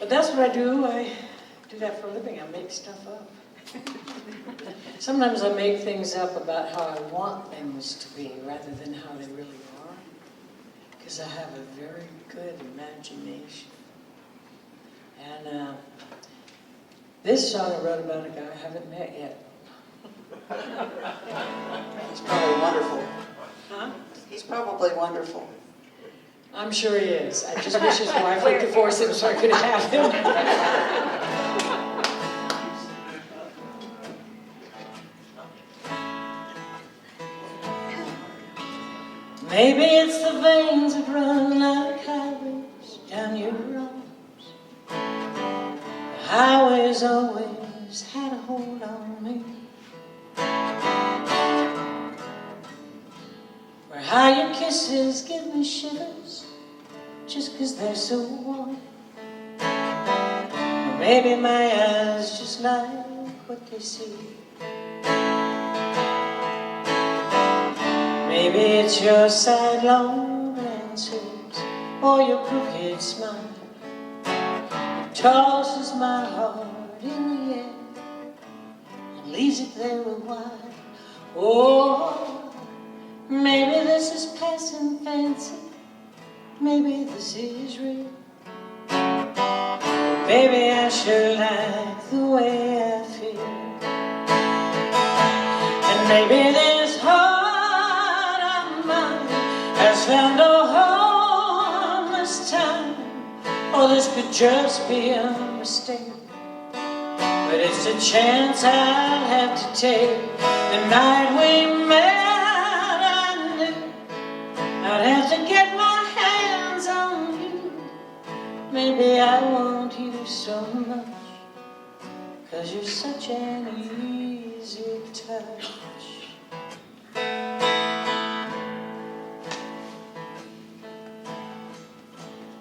But that's what I do. I do that for a living. I make stuff up. Sometimes I make things up about how I want things to be rather than how they really are. Because I have a very good imagination. And this song I wrote about a guy I haven't met yet. He's probably wonderful. Huh? He's probably wonderful. I'm sure he is. I just wish his wife would divorce him so I could have him. Maybe it's the veins that run like highways down your arms. The highways always had a hold on me. Where how your kisses give me shivers just 'cause they're so warm. Or maybe my eyes just like what they see. Maybe it's your sidelong answers or your crooked smile that tosses my heart in the air and leaves it there a while. Oh, maybe this is passing fancy, maybe this is real. But baby, I sure like the way I feel. And maybe this heart of mine has found a home this time. Or this could just be a mistake. But it's a chance I'll have to take. The night we met, I'd have to get my hands on you. Maybe I want you so much, 'cause you're such an easy touch.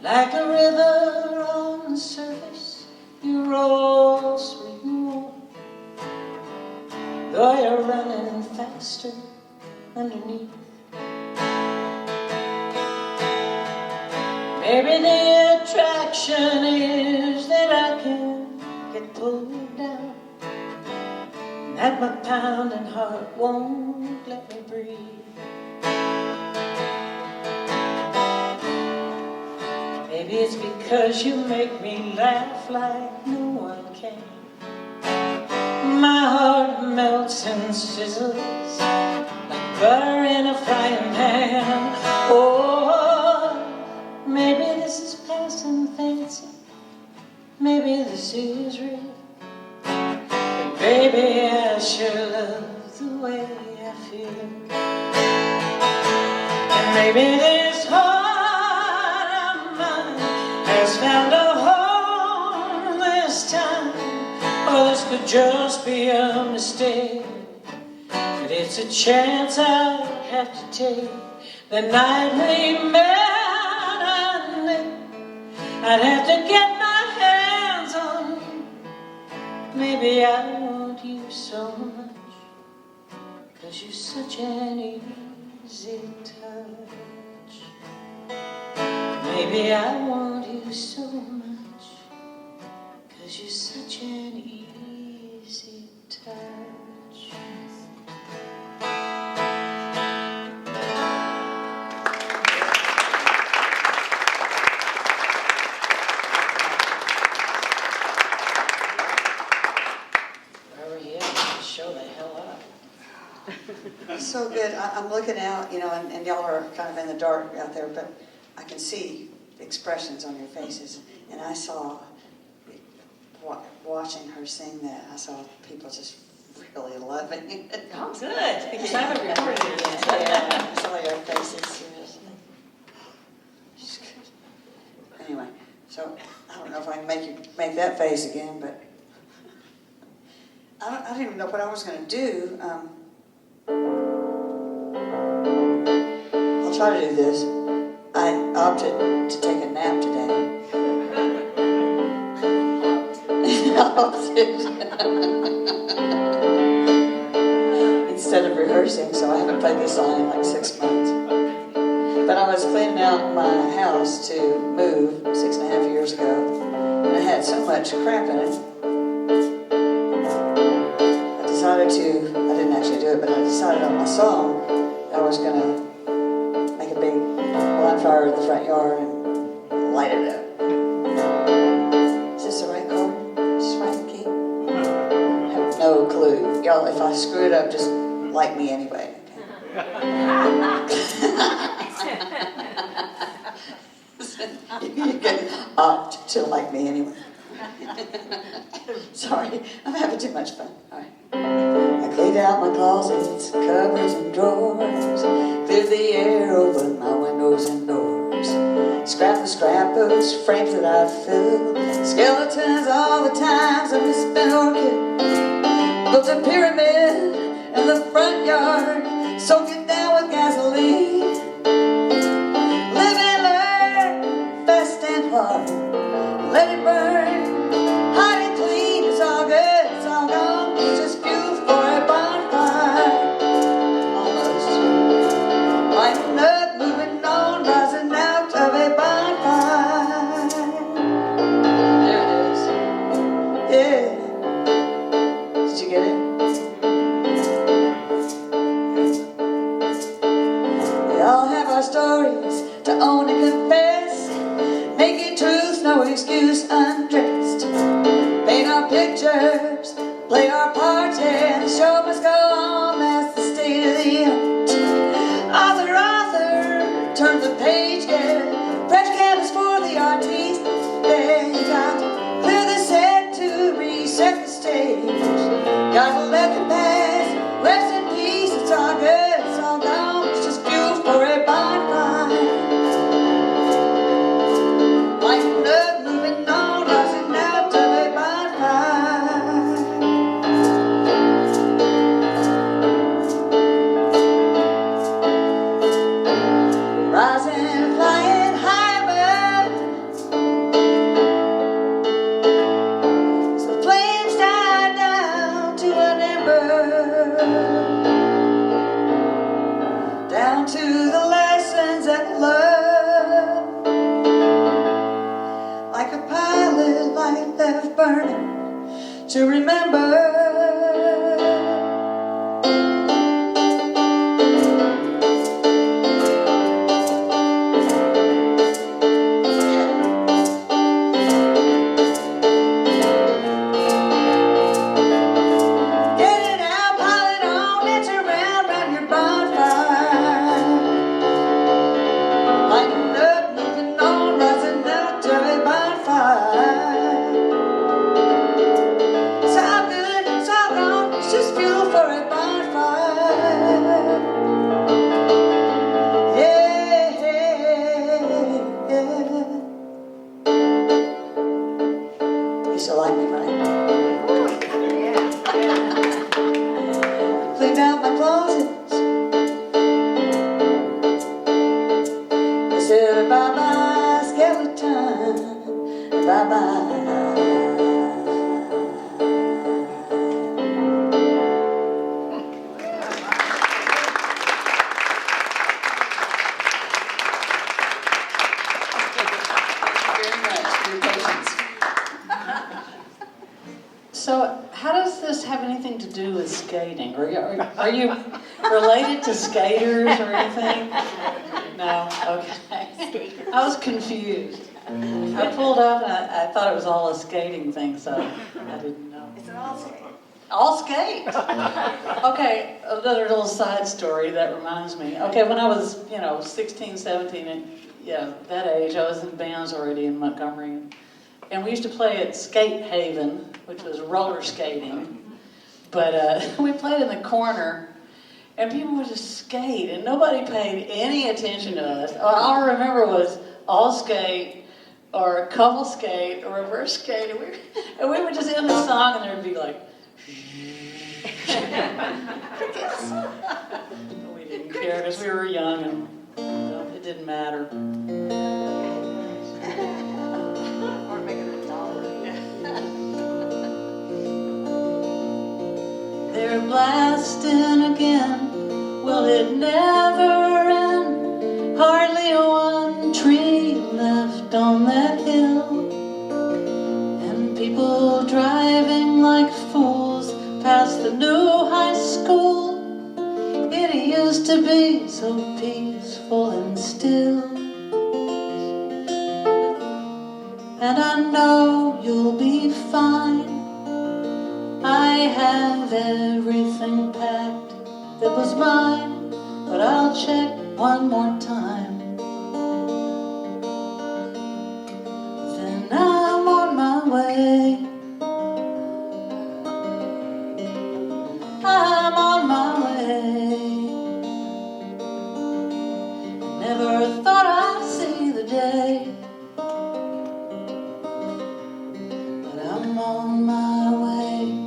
Like a river on the surface, you roll sweet and warm, though you're running faster underneath. Maybe the attraction is that I can get pulled down, and that my pounding heart won't let me breathe. Maybe it's because you make me laugh like no one can. My heart melts and sizzles like butter in a frying pan. Oh, maybe this is passing fancy, maybe this is real. But baby, I sure love the way I feel. And maybe this heart of mine has found a home this time. Or this could just be a mistake. But it's a chance I'll have to take. The night we met, I'd have to get my hands on you. Maybe I want you so much, 'cause you're such an easy touch. Maybe I want you so much, 'cause you're such an easy touch. So good. I'm looking out, you know, and y'all are kind of in the dark out there, but I can see the expressions on your faces. And I saw, watching her sing that, I saw people just really loving it. Oh, good. Because I haven't recorded it yet. Yeah, I saw your faces. She's good. Anyway, so I don't know if I can make that face again, but I didn't even know what I was going to do. I'll try to do this. I opted to take a nap today. Instead of rehearsing, so I haven't played this song in like 6 months. But I was cleaning out my house to move 6.5 years ago, and it had so much crap in it. I didn't actually do it, but I decided on my song that I was going to make a big bonfire in the front yard and light it up. Is this the right chord? Is this the right key? I have no clue. Y'all, if I screw it up, just like me anyway. You can opt to like me anyway. Sorry, I'm having too much fun. All right. I cleaned out my closets, cupboards and drawers, cleared the air, opened my windows and doors, scrapped the scrapbooks, frames that I'd filled, skeletons all the times I misspent orchid, built a pyramid in the front yard, soaked it down with gasoline. Live and learn, fast and hard, let it burn, hot and clean, it's all good, it's all gone, it's just fuel for a bonfire. Almost. Lighting up, moving on, rising out of a bonfire. There it is. Yeah. Did you get it? We all have our stories to own and confess, naked truths, no excuse, undressed. Paint our pictures, play our parts, and the show must go on, that's the state of the art. Author, turn the page, yeah, fresh canvas for the artiste. Yeah, you got to clear the set to reset the stage. Gotta let the past rest in peace, it's all good, it's all gone, it's just fuel for a bonfire. Lighting up, moving on, rising out of a bonfire. Rising, flying high above, so the flames die down to an ember, down to the lessons and love. Like a pilot light left burning to remember. Get it out, pilot on, dance around your bonfire. Lighting up, moving on, rising out to a bonfire. It's all good, it's all gone, it's just fuel for a bonfire. Yeah, yeah. You still like me, right? Cleaned out my closets. I said bye-bye, skeleton, bye-bye. Thank you very much for your patience. So, how does this have anything to do with skating? Are you related to skaters or anything? No? Okay. I was confused. I pulled up and I thought it was all a skating thing, so I didn't know. It's an all skate. All skate? Okay, another little side story that reminds me. Okay, when I was, 16, 17, and that age, I was in bands already in Montgomery. And we used to play at Skate Haven, which was roller skating. But we played in the corner, and people would just skate, and nobody paid any attention to us. All I remember was all skate, or couple skate, or reverse skate, and we would just end the song, and there'd be like, crickets. We didn't care because we were young, and it didn't matter. Or making $1. They're blasting again, will it never end? Hardly one tree left on that hill. to be so peaceful and still. And I know you'll be fine. I have everything packed that was mine, but I'll check one more time. Then I'm on my way. I'm on my way. Never thought I'd see the day, but I'm on my way.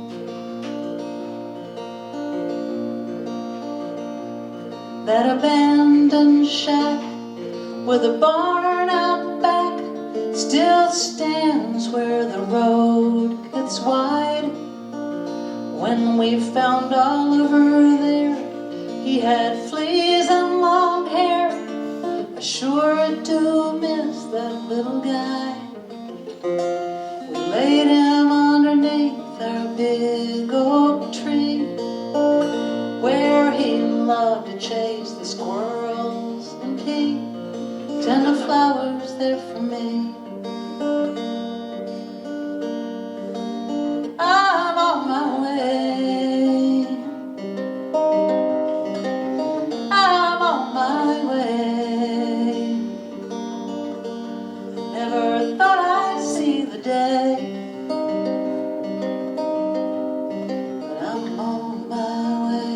That abandoned shack with a barn out back still stands where the road gets wide. When we found Oliver there, he had fleas and long hair. I sure do miss that little guy. We laid him underneath our big oak tree, where he loved to chase the squirrels and keep tender flowers there for me. I'm on my way. I'm on my way. I never thought I'd see the day, but I'm on my way.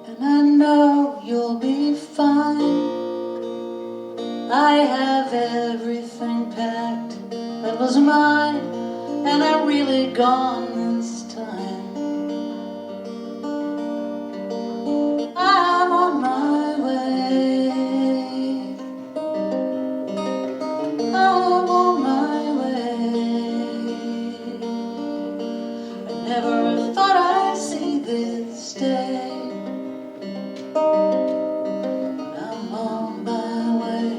And I know you'll be fine. I have everything packed that was mine, and I'm really gone this time. I'm on my way. I'm on my way. I never thought I'd see this day. I'm on my way.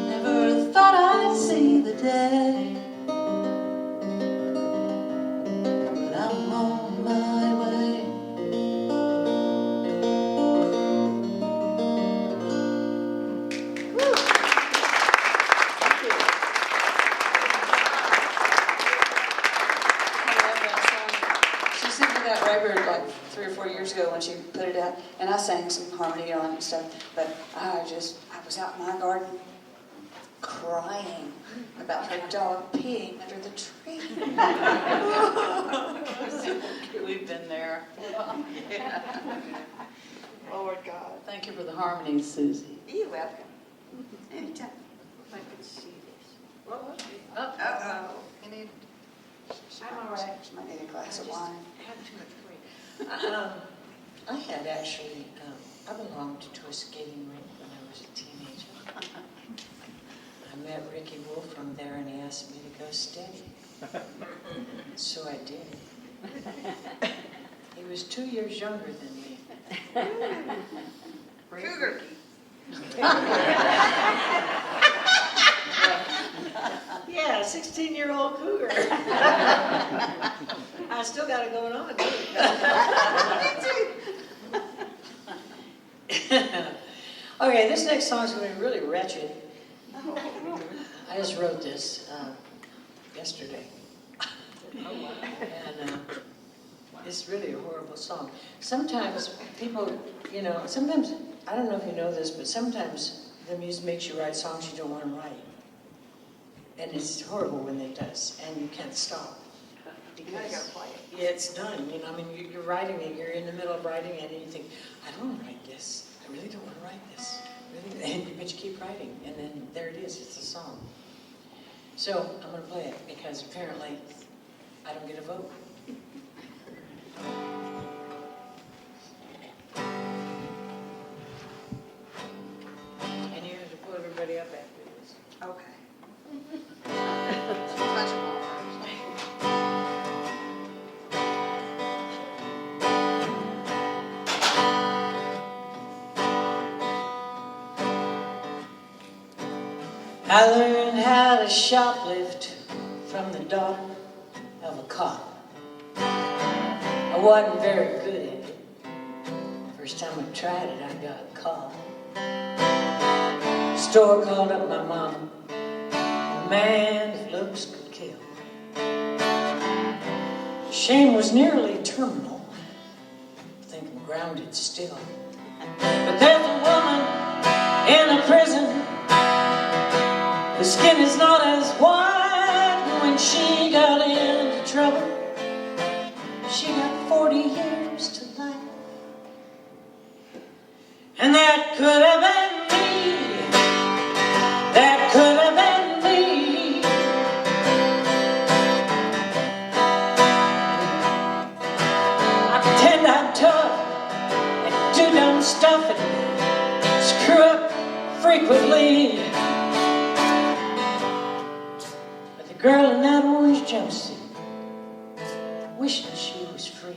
Never thought I'd see the day, but I'm on my way. She sent me that record like 3 or 4 years ago when she put it out, and I sang some harmony on it and stuff, but I was out in my garden crying about her dog peeing under the tree. We've been there. Yeah. Lord God. Thank you for the harmonies, Susie. You're welcome. Anytime. If I could see this. Uh-oh. You need, I'm all right. She might need a glass of wine. have too much free. I had actually, I belonged to a skating rink when I was a teenager. I met Ricky Wolf from there and he asked me to go steady. So I did. He was 2 years younger than me. Cougar. Yeah, 16-year-old cougar. I still got it going on. Okay, this next song is going to be really wretched. I just wrote this yesterday. And it's really a horrible song. Sometimes people, sometimes, I don't know if you know this, but sometimes the music makes you write songs you don't want to write. And it's horrible when it does, and you can't stop. You gotta go play it. Yeah, it's done, you know, I mean, you're writing it, you're in the middle of writing it, and you think, I don't want to write this, I really don't want to write this, really, but you keep writing, and then there it is, it's a song. So, I'm going to play it, because apparently, I don't get a vote. And you have to pull everybody up after this. Okay. I learned how to shoplift from the daughter of a cop. I wasn't very good at it. First time I tried it, I got caught. The store called up my mama. Man, if looks could kill. Shame was nearly terminal. I think I'm grounded still. But there's a woman in a prison. The skin is not as white. When she got into trouble, she got 40 years to life. And that could have been me. That could have been me. I pretend I'm tough and do dumb stuff and screw up frequently. Girl in that orange jumpsuit, wishing she was free.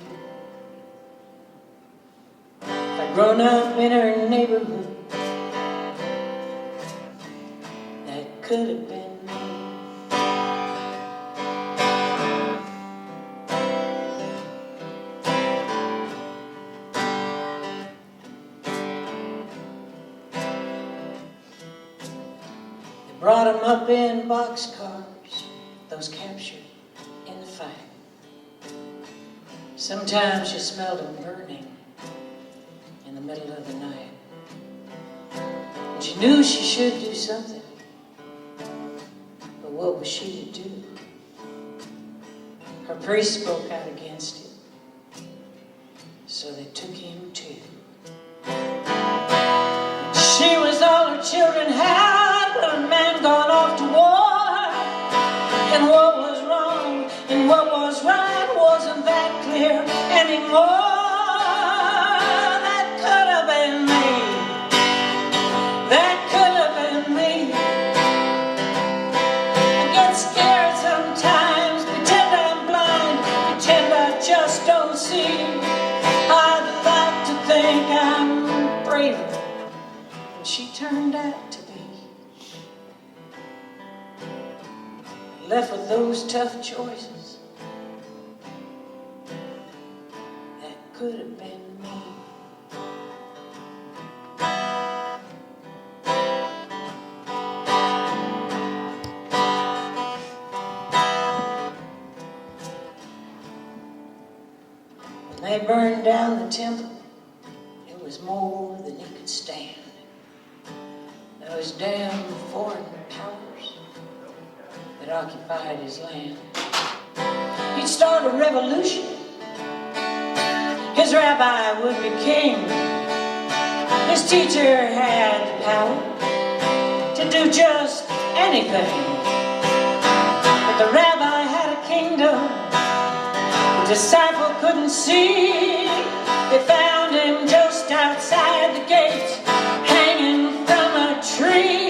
If I'd grown up in her neighborhood, that could have been me. They brought him up in boxcars, those captured in the fight. Sometimes you smelled them burning in the middle of the night. And she knew she should do something, but what was she to do? Her priest spoke out against it, so they took him too. She was all her children had, but a man gone off to war. And what was wrong and what was right wasn't that clear anymore. That could have been me. That could have been me. I get scared sometimes, pretend I'm blind, pretend I just don't see. I'd like to think I'm braver than she turned out to be. Left with those tough choices. That could have been me. When they burned down the temple, it was more than he could stand. Those damn foreign powers that occupied his land. He'd start a revolution. His rabbi would be king. His teacher had the power to do just anything. But the rabbi had a kingdom the disciple couldn't see. They found him just outside the gates, hanging from a tree.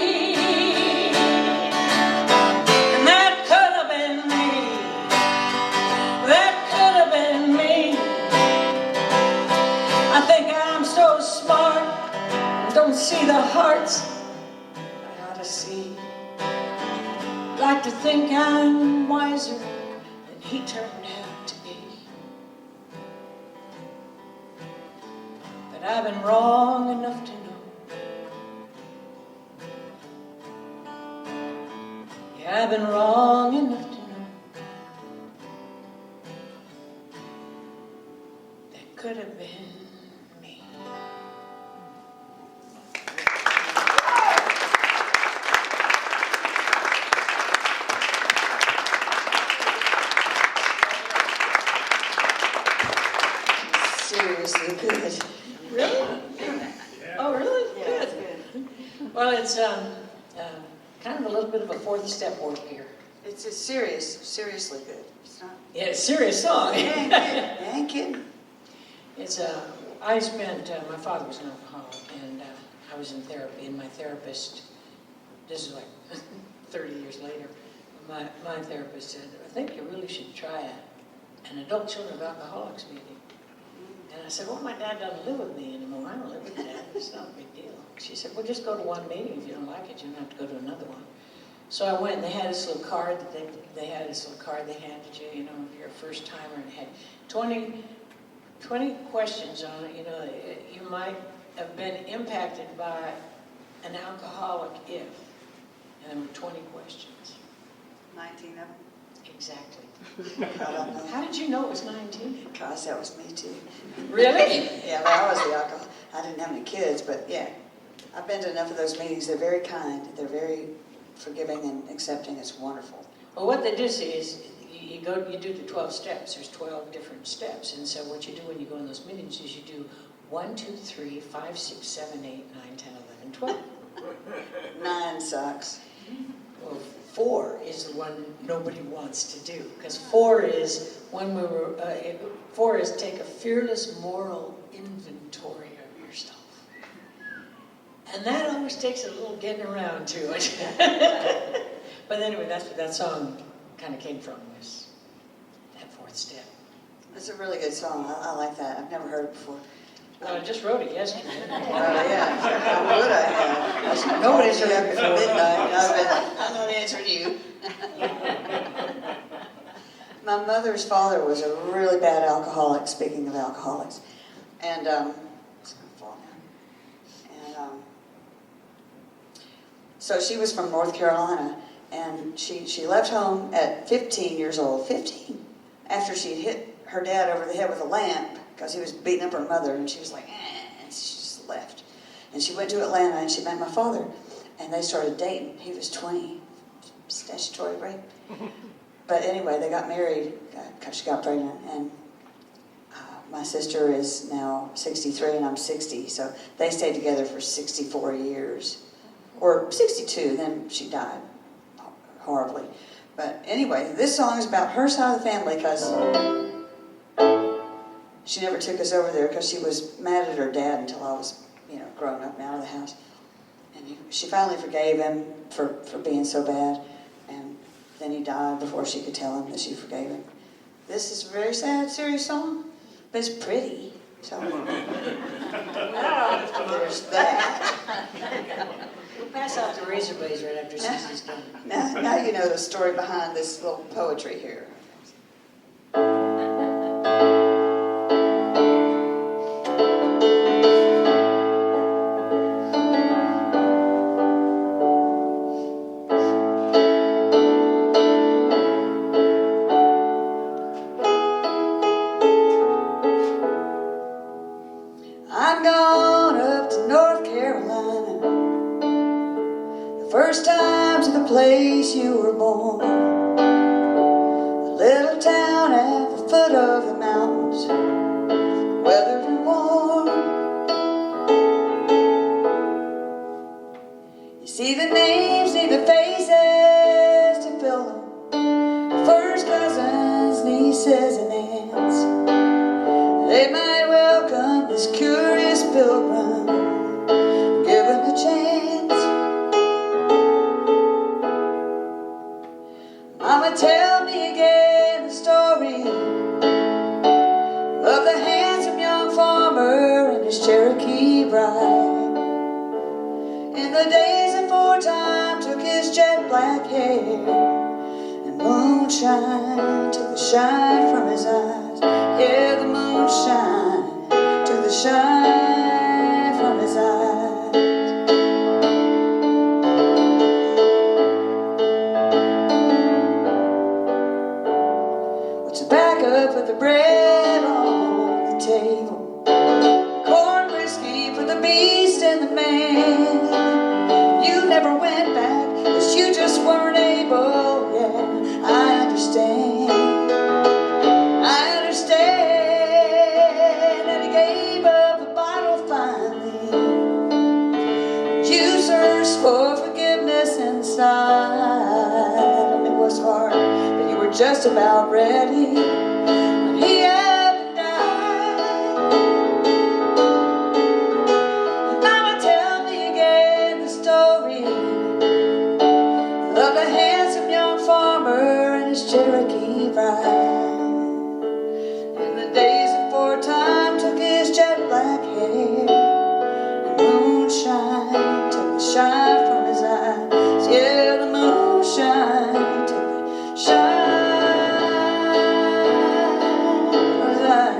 Don't see the hearts I ought to see. Like to think I'm wiser than he turned out to be. But I've been wrong enough to know. Yeah, I've been wrong enough to know. That could have been me. seriously good. Really? Oh, really? Yeah, it's Good. good. Well, it's kind of a little bit of a fourth step work here. It's seriously good. It's not. Yeah, it's a serious song. You ain't kidding. It's I spent, my father was an alcoholic, and I was in therapy, and my therapist, this is like 30 years later, my therapist said, I think you really should try an adult children of alcoholics meeting. And I said, well, my dad doesn't live with me anymore. I don't live with Dad. It's not a big deal. She said, well, just go to one meeting. If you don't like it, you don't have to go to another one. So I went, and they had this little card that they had this little card they handed you, you know, if you're a first timer, and it had 20 questions on it. You know, you might have been impacted by an alcoholic if, and there were 20 questions. 19 of them. Exactly. I don't know. How did you know it was 19? Because that was me too. Really? Yeah, well, I was the alcohol. I didn't have any kids, but yeah. I've been to enough of those meetings. They're very kind. They're very forgiving and accepting. It's wonderful. Well, what they do say is you do the 12 steps. There's 12 different steps. And so what you do when you go in those meetings is you do 1, 2, 3, 5, 6, 7, 8, 9, 10, 11, 12. 9 sucks. Well, 4 is the one nobody wants to do, because 4 is when we were. 4 is take a fearless moral inventory of yourself, and that always takes a little getting around to it. But anyway, that's what that song kind of came from, was that 4th step. It's a really good song. I like that. I've never heard it before. I just wrote it yesterday. Yeah. How would I have? Nobody's heard it before. Midnight. I'm not answering you. My mother's father was a really bad alcoholic, speaking of alcoholics. And, it's going to fall now. And, so she was from North Carolina, and she left home at 15 years old. 15. After she'd hit her dad over the head with a lamp, because he was beating up her mother, and she was like, and she just left. And she went to Atlanta, and she met my father, and they started dating. He was 20, statutory rape. But anyway, they got married, because she got pregnant, and my sister is now 63, and I'm 60, so they stayed together for 64 years, or 62, then she died horribly. But anyway, this song is about her side of the family, because she never took us over there because she was mad at her dad until I was, grown up and out of the house. And she finally forgave him for being so bad. And then he died before she could tell him that she forgave him. This is a very sad, serious song, but it's pretty. So there's that. We'll pass out the razor blades right after Suzi's done. Now you know the story behind this little poetry here. I'm gone up to North Carolina, the first time to the place you were born, a little town at the foot of the mountains, weathered and warm. You see the names, see the faces to fill them, first cousins, nieces and aunts. They might welcome this curious pilgrim, given the chance. Mama, tell me again the story of the handsome young farmer and his Cherokee bride. In the days aforetime, took his jet black hair and moonshine to the shine from his eyes. Yeah, the moonshine to the shine from his eyes. What's back up with the bread on the table? Corn whiskey for the beast and the man. You never went back, 'cause you just weren't able. Yeah, I understand. I understand. just about ready when he had to die. Mama, tell me again the story of a handsome young farmer and his Cherokee bride. In the days before time took his jet black hair, moonshine took the shine from his eyes. Yeah, the moonshine took the shine from his eyes.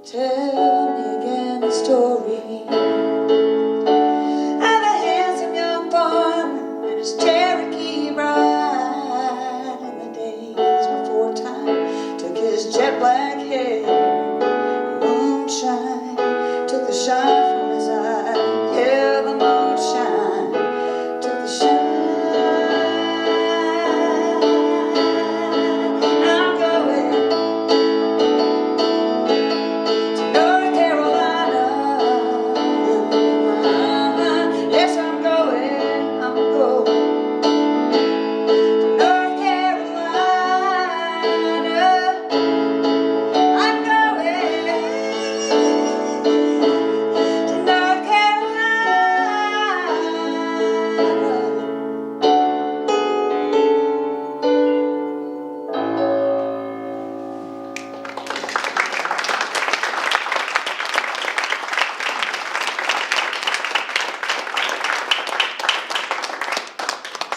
Tell me again the story of a handsome young farmer and his Cherokee bride. In the days before time took his jet black hair, moonshine took the shine from his eye. Yeah, the moonshine took the shine. I'm going to North Carolina. Yes, I'm going to North Carolina. I'm going to North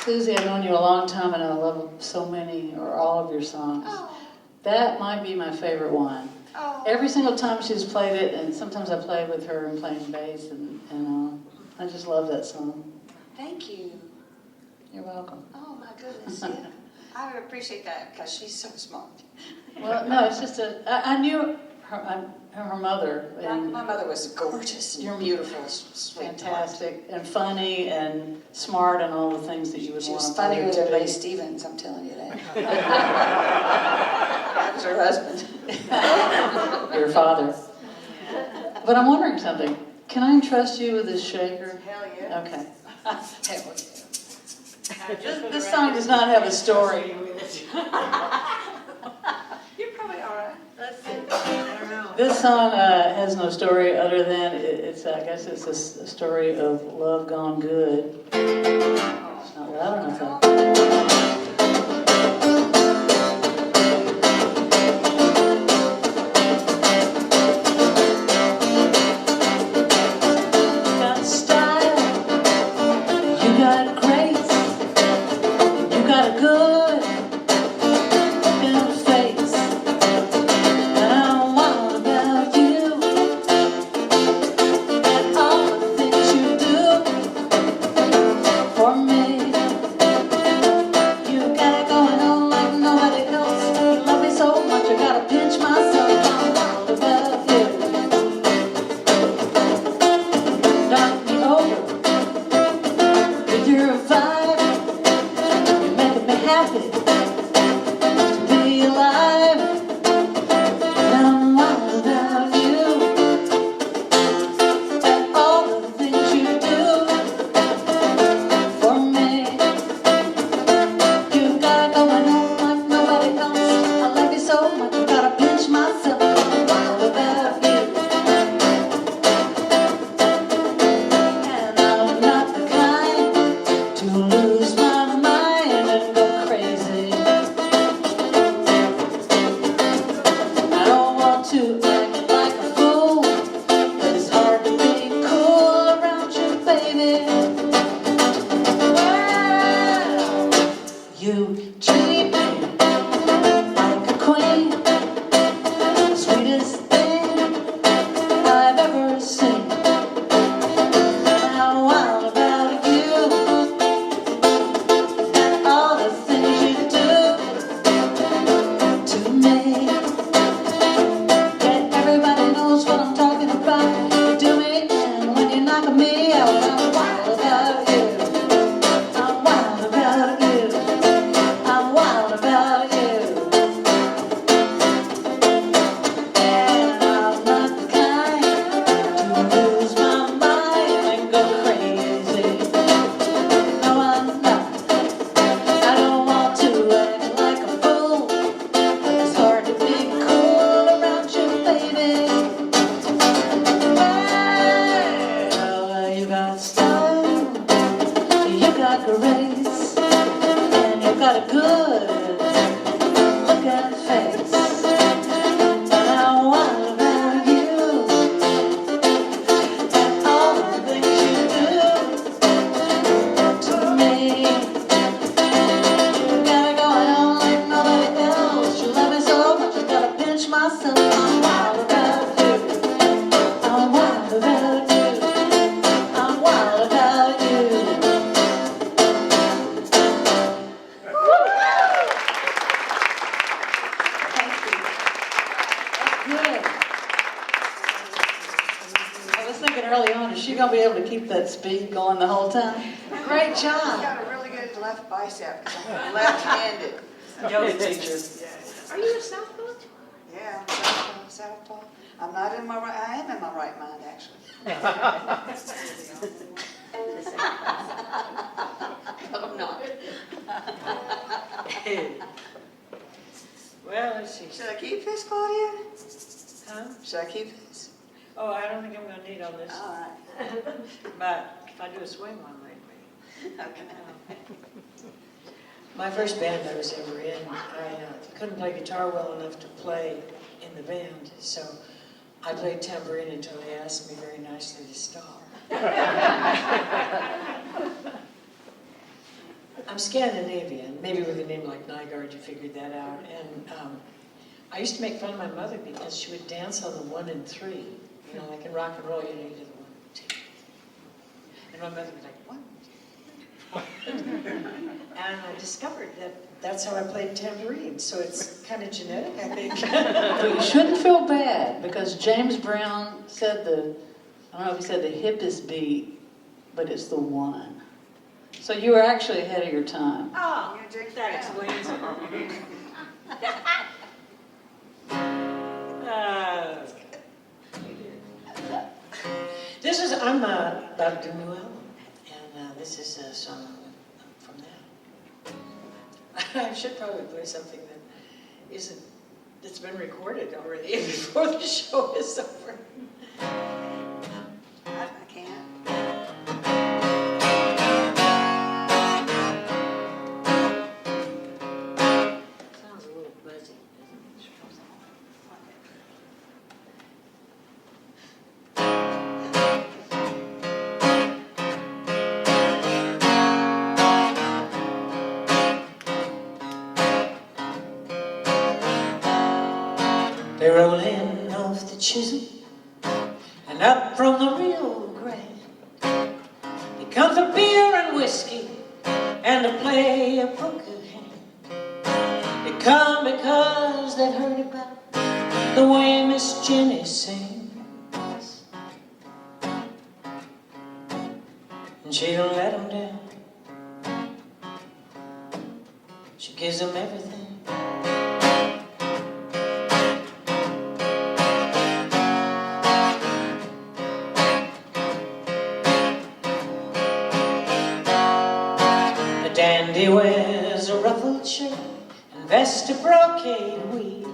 Suzi, I've known you a long time and I love so many or all of your songs. Oh. That might be my favorite one. Oh. Every single time she's played it, and sometimes I play with her and playing bass, and I just love that song. Thank you. You're welcome. Oh my goodness, yeah. I would appreciate that because she's so smart. Well, no, it's just I knew her mother, and My mother was gorgeous You're and beautiful, sweet, fantastic and funny and smart and all the things that you would She want was a mother funnier to than be. Ray Stevens, I'm telling you that. That was her husband. Your father. But I'm wondering something. Can I entrust you with this shaker? Hell yeah. Okay. Hell yeah. This song does not have a story. You're probably all right. Let's see. I don't know. This song has no story other than it's I guess it's a story of love gone good. It's not loud enough. Though. You got style, you got grace, you got a good in the face. And I'm wild about you and all the things you do for me. You thinking early on, is she gonna be able to keep that speed going the whole time? Great I've job. got a really good left bicep, 'cause I'm left-handed. Yoga teacher. Are you a southpaw? Yeah, I'm southpaw. I'm not in my right, I am in my right mind, actually. No, I'm not. Well, let's see. Should I keep this, Claudia? Huh? Should I keep this? Oh, I don't think I'm gonna need all this, All right. but if I do a swing one, maybe. Okay. My first band I was ever in, I couldn't play guitar well enough to play in the band, so I played tambourine until they asked me very nicely to stop. I'm Scandinavian, maybe with a name like Nygaard you figured that out, and I used to make fun of my mother because she would dance on the 1 and 3, you know, like in rock and roll, you know, you do the 1, 2. And my mother would be like, 1, 2. And I discovered that that's how I played tambourine, so it's kind of genetic, I think. But you shouldn't feel bad, because James Brown said I don't know if he said the hippest beat, but it's the 1. So you were actually ahead of your time. Oh, You're Jake that Brown. explains it. I'm about to do a new album, and this is a song from that. I should probably play something that's been recorded already before the show is over. I can't. Sounds a little buzzy, doesn't it? They roll in off the chisel and up from the Rio Grande. They come for beer and whiskey and to play a poker hand. They come because they've heard about the way Miss Jenny sings, and she don't let them down. She gives them everything. Dandy wears a ruffled shirt and vest of brocade weave.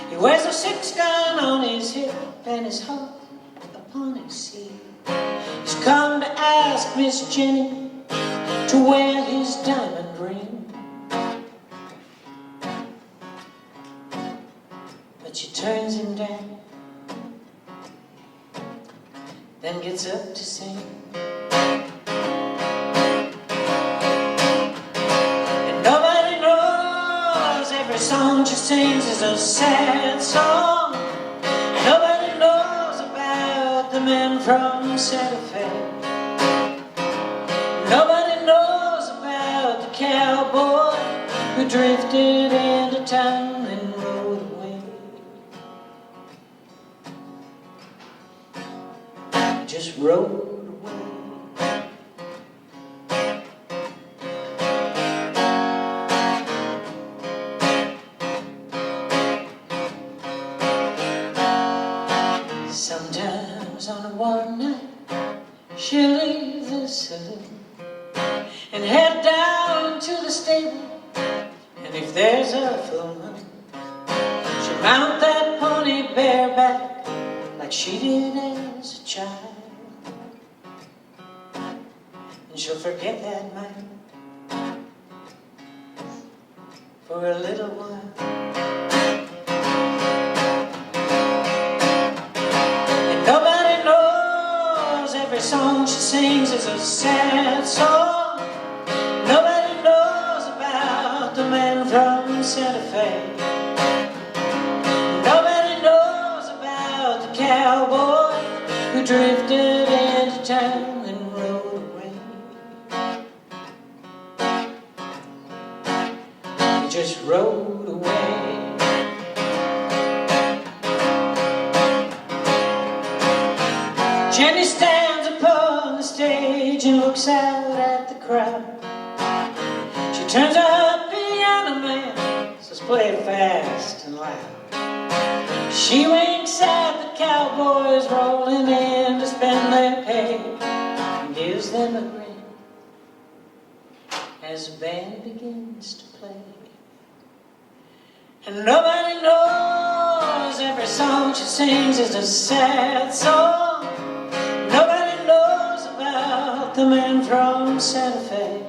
He wears a 6-gun on his hip and his heart upon his sleeve. He's come to ask Miss Jenny to wear his diamond ring, but she turns him down, then gets up to sing. Every song she sings is a sad song. Nobody knows about the man from Santa Fe. Nobody knows about the cowboy who drifted into town and rode away. He just rode away. Sometimes on a warm night, she'll leave the saloon and head down to the stable, and if there's a full moon, she'll mount that pony bareback like she did as a child, and she'll forget that man for a little while. Nobody knows every song she sings is a sad song. Nobody knows about the man from Santa Fe. Nobody knows about the cowboy who drifted into town and rode away. He just rode away. Jenny stands upon the stage and looks out at the crowd. She turns her piano man, says play it fast and loud. She winks at the cowboys rolling in to spend their pay and gives them a grin as the band begins to play. And nobody knows every song she sings is a sad song. Nobody knows about the man from Santa Fe.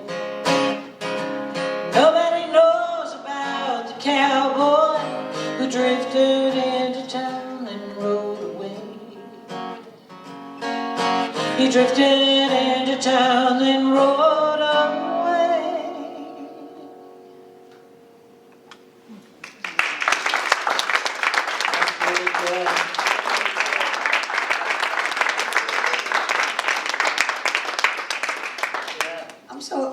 Nobody knows about the cowboy who drifted into town and rode away. He drifted into town and rode away.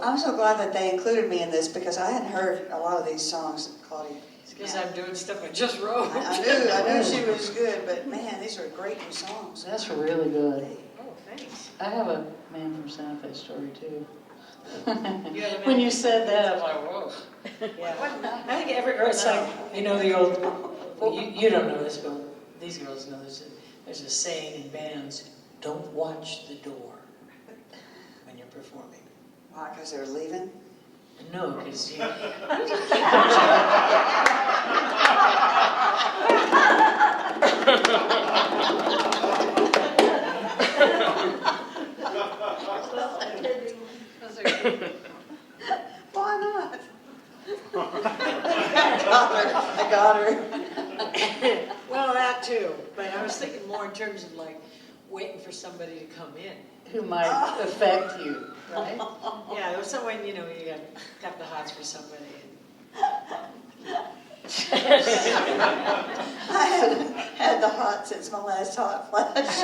I'm so glad that they included me in this because I hadn't heard a lot of these songs, Claudia. It's because I'm doing stuff I just wrote. I knew she was good, but man, these are great new songs. That's really good. Oh, thanks. I have a Man from Santa Fe story too. You When you said that, I'm like, whoa. Yeah. I think it's like, you know, the old, you don't know this, but these girls know this. There's a saying in bands, don't watch the door when you're performing. Why, because they're leaving? No, because you... Why not? I got her. Well, that too, but I was thinking more in terms of like waiting for somebody to come in. who might affect you, right? Yeah, there was someone, you know, you got the hots for somebody. I haven't had the hot since my last hot flash. That's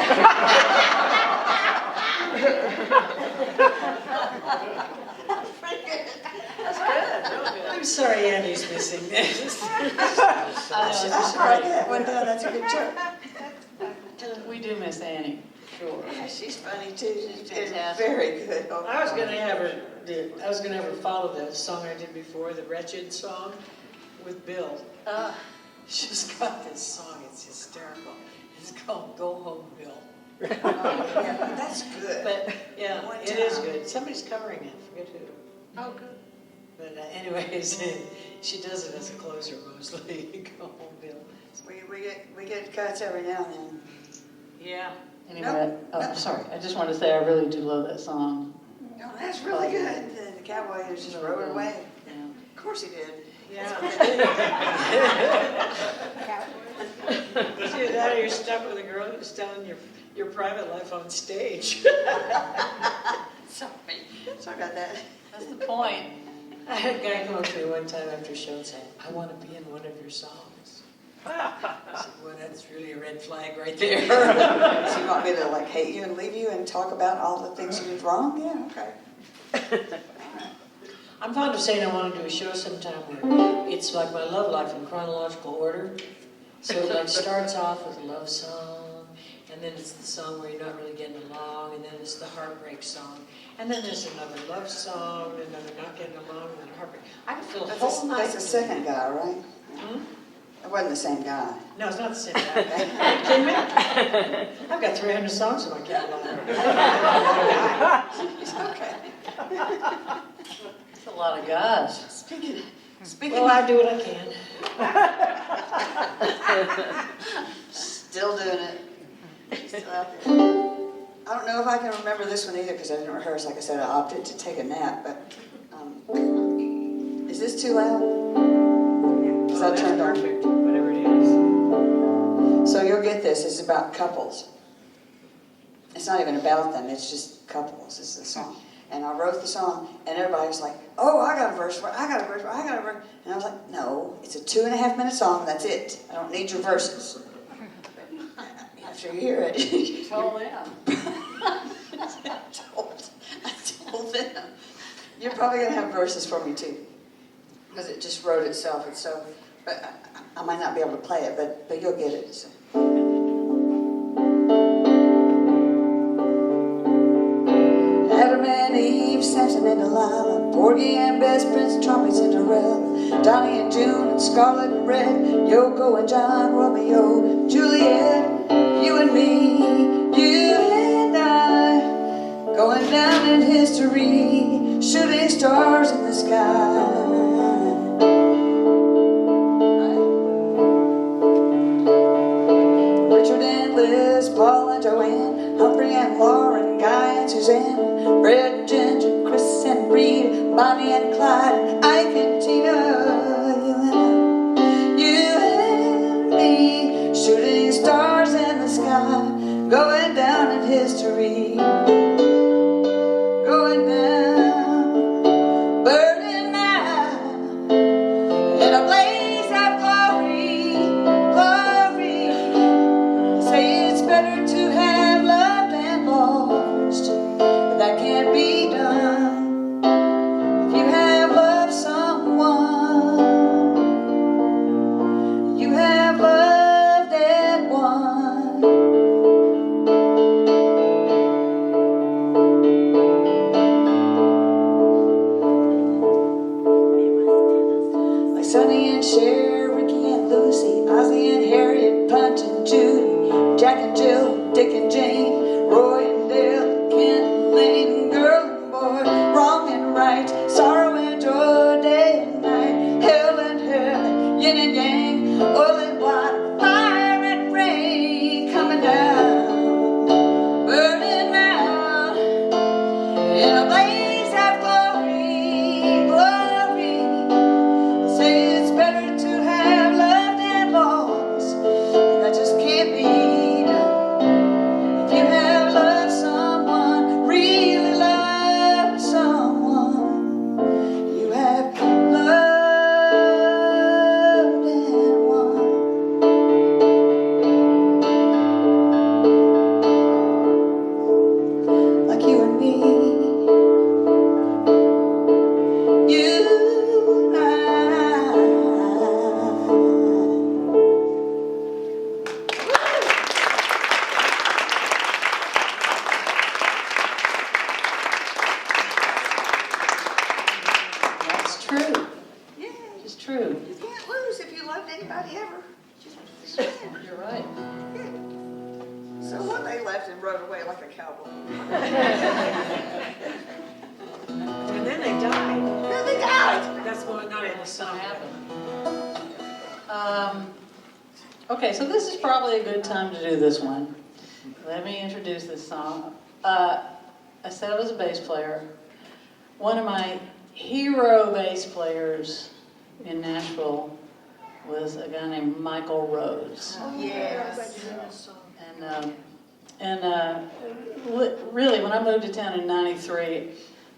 good, real good. I'm sorry Andy's missing this. I should write that one down. That's a good joke. We do miss Annie, sure. Yeah, she's funny too. She's fantastic. very good. Oh, I was gonna have her follow the song I did before, the Wretched song, with Bill. She's got this song, it's hysterical. It's called Go Home, Bill. yeah, that's good. But, yeah, One it is time. good. Somebody's covering it, I forget who. Oh, good. But anyways, she does it as a closer mostly, Go Home, Bill. We get cuts every now and then. Yeah. Anyway, sorry, I just wanted to say I really do love that song. No, that's really good. And the cowboy who just rode away. Yeah. Of course he did. Yeah. Either that or you're stuck with a girl who's telling your private life on stage. Sorry about that. That's the point. I had a guy come up to me one time after a show and say, I want to be in one of your songs. I said, well, that's really a red flag right there. So you want me to like hate you and leave you and talk about all the things you did wrong? Yeah, okay. I'm fond of saying I want to do a show sometime where it's like my love life in chronological order. So it like starts off with a love song, and then it's the song where you're not really getting along, and then it's the heartbreak song, and then there's another love song, and then they're not getting along, and then heartbreak. I can feel a whole night. That's the second guy, right? Hmm? It wasn't the same guy. No, it's not the same guy. Are you kidding me? I've got 300 songs in my catalog. Okay. That's a lot of guys. Speaking Well, I do what I can. Still doing it. Still out there. I don't know if I can remember this one either because I didn't rehearse. Like I said, I opted to take a nap. But is this too loud? Is that turned on? Perfect, whatever it is. So you'll get this. It's about couples. It's not even about them. It's just couples. It's the song. And I wrote the song, and everybody was like, "Oh, I got a verse. I got a verse. I got a verse." And I was like, "No, it's a 2.5-minute song. That's it. I don't need your verses." After you hear it, Tell them. I told them. You're probably gonna have verses for me too, because it just wrote itself. It's so, but I might not be able to play it, but you'll get it. So. and Delilah, Porgy and Bess, Prince Charming, Cinderella, Donnie and June, and Scarlet and Red, Yoko and John, Romeo, Juliet, you and me, you and I, going down in history, shooting stars in the sky. Richard and Liz, Paul and Joanne, Humphrey and Lauren, Guy and Suzanne, Fred and Ginger, Chris and Reed, Bonnie and Clyde, Ike and Tina, you and me, shooting stars in the sky, going down in history, going down, burning now, in a blaze of glory, glory. Say it's better to have loved and lost, but that can't be done if you have loved someone, you have loved and won. Like Sonny and Cher, Ricky and Lucy, Ozzie and Harriet, Punch and Judy, Jack and Jill, Dick and Jane, Roy and Dale, Ken and Lane, girl and boy, wrong and right, sorrow and joy, day and night, hell and hell, yin and yang, oil and water, fire and rain, coming down, burning out, in a blaze of glory, glory. Say it's better to have loved and lost, but that just can't be done. If you have loved someone, really loved someone, you have loved and won. Like you and me, you and I. That's true. Yeah, It's true. you can't lose if you loved anybody ever. You're right. So what, they left and rode away like a cowboy. And then they died. Then they died. That's what not in the That's song. gonna happen. Okay, so this is probably a good time to do this one. Let me introduce this song. I said I was a bass player. One of my hero bass players in Nashville was a guy named Michael Rhodes. Yes. Really, when I moved to town in '93,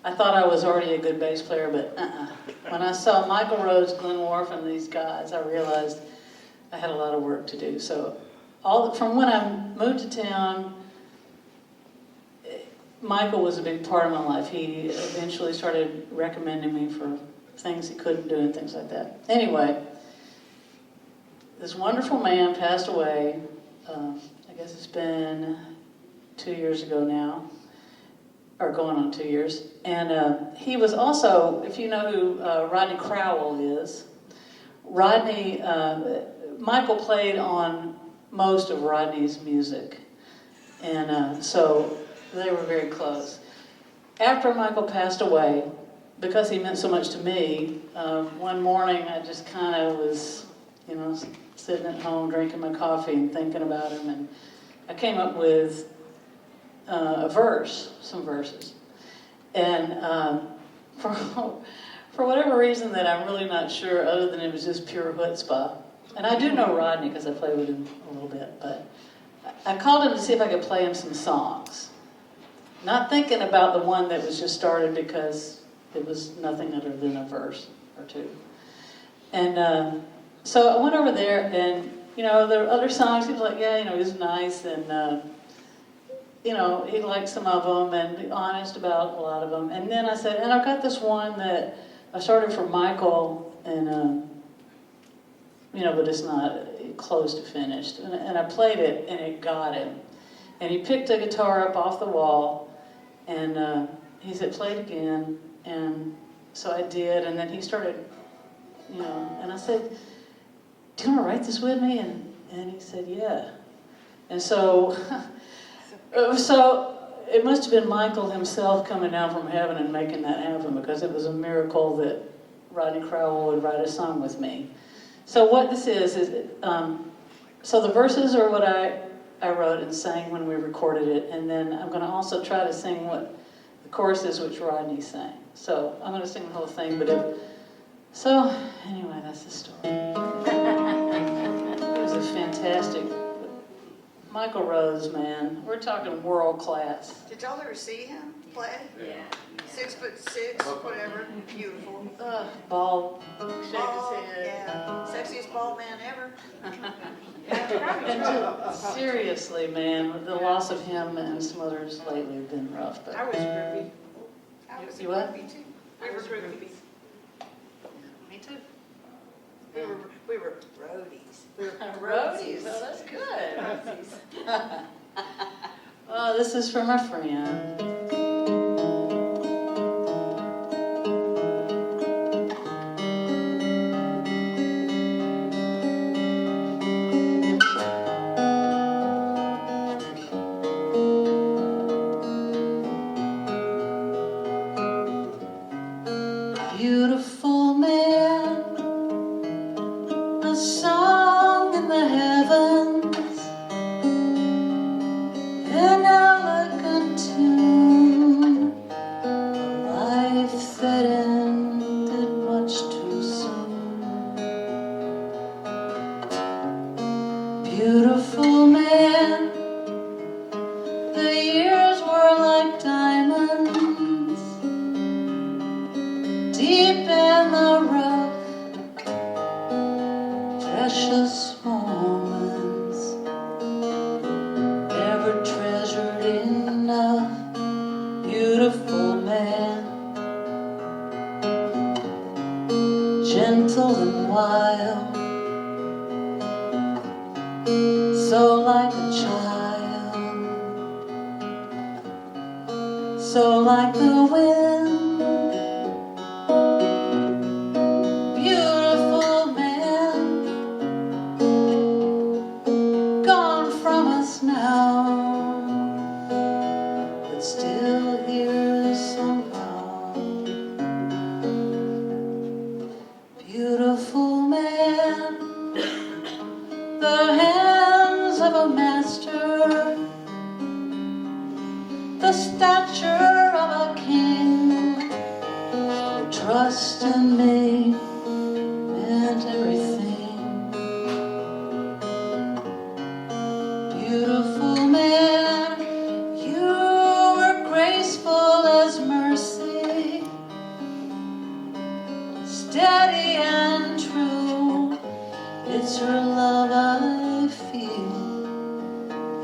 I thought I was already a good bass player, but when I saw Michael Rhodes, Glenn Worf, and these guys, I realized I had a lot of work to do. So, from when I moved to town, Michael was a big part of my life. He eventually started recommending me for things he couldn't do and things like that. Anyway, this wonderful man passed away. I guess it's been 2 years ago now, or going on 2 years. And he was also, if you know who Rodney Crowell is, Michael played on most of Rodney's music. And so they were very close. After Michael passed away, because he meant so much to me, one morning I just kind of was, sitting at home drinking my coffee and thinking about him, and I came up with some verses. And for whatever reason that I'm really not sure, other than it was just pure chutzpah. And I do know Rodney because I played with him a little bit, but I called him to see if I could play him some songs. Not thinking about the one that was just started because it was nothing other than a verse or two. And so I went over there, and there were other songs. He was like, yeah, he was nice, and he liked some of them, and be honest about a lot of them. And then I said, and I've got this one that I started for Michael, and but it's not close to finished. And I played it, and it got him. And he picked a guitar up off the wall, and he said, play it again. And so I did, and then he started, and I said, do you want to write this with me? And he said, yeah. And so, it must have been Michael himself coming down from heaven and making that happen, because it was a miracle that Rodney Crowell would write a song with me. So what this is so the verses are what I wrote and sang when we recorded it, and then I'm going to also try to sing what the chorus is, which Rodney sang. So I'm going to sing the whole thing, anyway, that's the story. It was a fantastic, Michael Rose, man, we're talking world class. Did y'all ever see him play? Yeah. 6'6", whatever, beautiful. Bald, shake Bald, his head. yeah, sexiest bald man ever. Seriously, man, the loss of him and some others lately have been rough. But I was groupie. I was a You what? groupie too. We were groupies. me too. We were roadies. Roadies, oh, that's good. Oh, this is from our friend. Beautiful man, a song in the heavens, an elegant tune, a life that ended much too soon. Beautiful man, the years were like diamonds, deep in the rough, precious moments, never treasured enough. Beautiful man, gentle and wild, so like a child, so like the wind. Beautiful man, gone from us now, but still here somehow. Beautiful man, the hands of a master, the stature of a king, trust in me meant everything. Beautiful man, you were graceful as mercy, steady and true. It's your love I feel